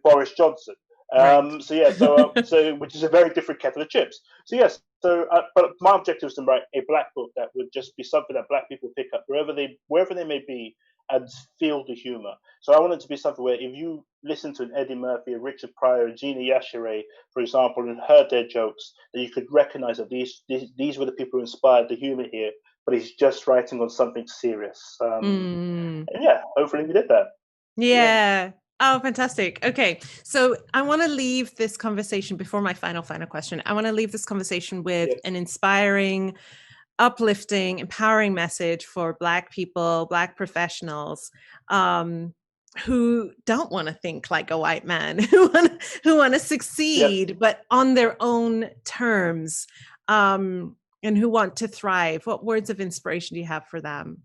Boris Johnson. Right. So which is a very different kettle of chips. So yes, but my objective was to write a black book that would just be something that black people pick up wherever they may be and feel the humor. So I wanted it to be something where if you listen to an Eddie Murphy, a Richard Pryor, a Gina Yashere, for example, and heard their jokes, that you could recognize that these were the people who inspired the humor here, but he's just writing on something serious. Mm. And yeah, hopefully we did that. Yeah. Yeah. Oh, fantastic. Okay. So I want to leave this conversation before my final question. I want to leave this conversation with Yes. an inspiring, uplifting, empowering message for Black people, Black professionals, who don't want to think like a white man, who want to Yes. succeed, but on their own terms, and who want to thrive. What words of inspiration do you have for them,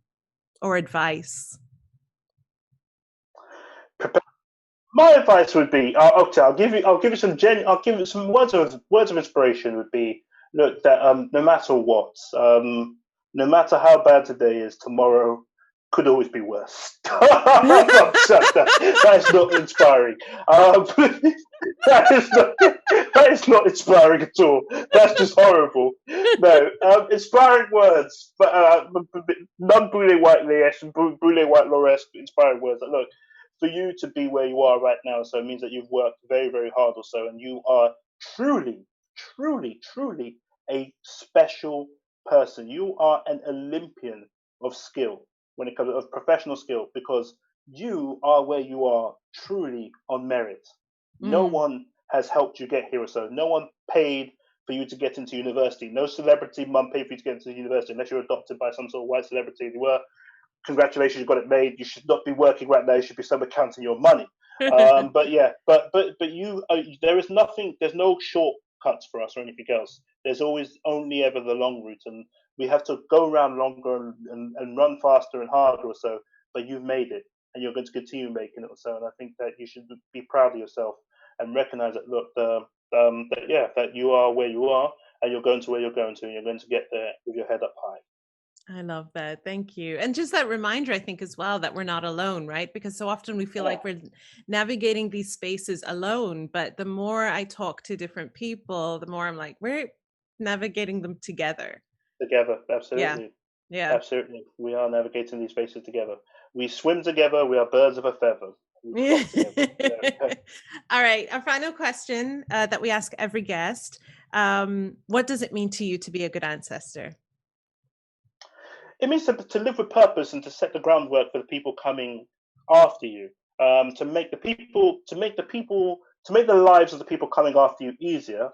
or advice? My advice would be, okay, I'll give you some words of inspiration. Would be, look, that no matter what, no matter how bad today is, tomorrow could always be worse. That is not inspiring. That is not inspiring at all. That's just horrible. No, inspiring words, but non-Brule White Law-esque inspiring words. That, look, for you to be where you are right now, so it means that you've worked very, very hard or so, and you are truly, truly, truly a special person. You are an Olympian of skill when it comes to professional skill, because you are where you are truly on merit. No one has helped you get here or so. No one paid for you to get into university. No celebrity mum paid for you to get into university unless you're adopted by some sort of white celebrity. You were, congratulations, you got it made. You should not be working right now. You should be somewhere counting your money. But you, there is nothing. There's no shortcuts for us or anything else. There's always only ever the long route, and we have to go around longer and run faster and harder or so. But you've made it, and you're going to continue making it or so. And I think that you should be proud of yourself and recognize that. Look, that you are where you are, and you're going to where you're going to, and you're going to get there with your head up high. I love that. Thank you. And just that reminder, I think, as well, that we're not alone, right? Because so often we feel like we're navigating these spaces alone. But the more I talk to different people, the more I'm like, we're navigating them together. Together, absolutely. Yeah. Absolutely. We are navigating these spaces together. We swim together. We are birds of a feather. All right. Our final question that we ask every guest. What does it mean to you to be a good ancestor? It means to live with purpose and to set the groundwork for the people coming after you. To make the lives of the people coming after you easier,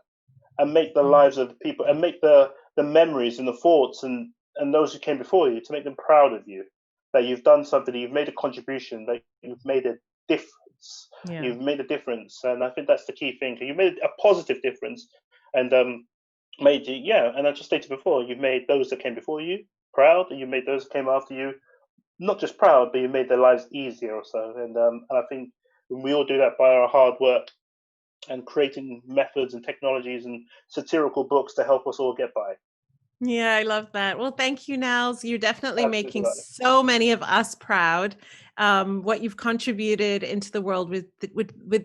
and make the lives of the people, and make the memories and the thoughts and those who came before you, to make them proud of you, that you've done something, that you've made a contribution, that you've made a difference. Yeah. You've made a difference, and I think that's the key thing. You made a positive difference, and made you, and I just stated before, you've made those that came before you proud, and you made those that came after you not just proud, but you made their lives easier or so. And I think we all do that by our hard work and creating methods and technologies and satirical books to help us all get by. Yeah, I love that. Well, thank you, Nels. You're definitely making so many of us proud. What you've contributed into the world with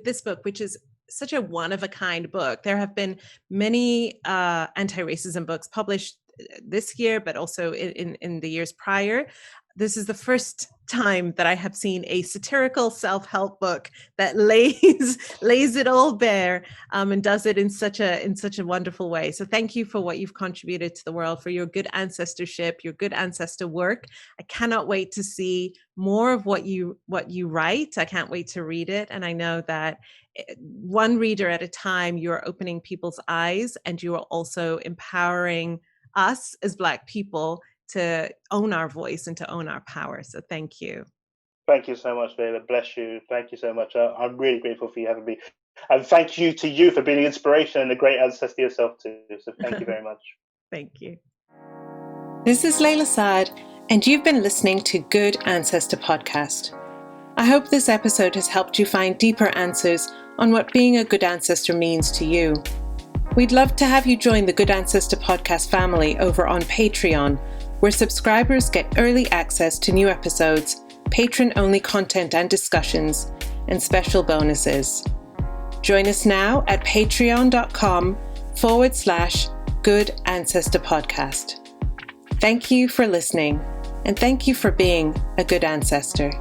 this book, which is such a one-of-a-kind book. There have been many anti-racism books published this year, but also in the years prior. This is the first time that I have seen a satirical self-help book that lays it all bare, and does it in such a wonderful way. So thank you for what you've contributed to the world, for your good ancestorship, your good ancestor work. I cannot wait to see more of what you write. I can't wait to read it. And I know that one reader at a time, you're opening people's eyes, and you are also empowering us as Black people to own our voice and to own our power. So thank you. Thank you so much, David. Bless you. Thank you so much. I'm really grateful for you having me. And thank you to you for being an inspiration and a great ancestor yourself too. So thank you very much. Thank you. This is Layla Saad, and you've been listening to Good Ancestor Podcast. I hope this episode has helped you find deeper answers on what being a good ancestor means to you. We'd love to have you join the Good Ancestor Podcast family over on Patreon, where subscribers get early access to new episodes, patron-only content and discussions, and special bonuses. Join us now at patreon.com/Good Ancestor Podcast. Thank you for listening, and thank you for being a good ancestor.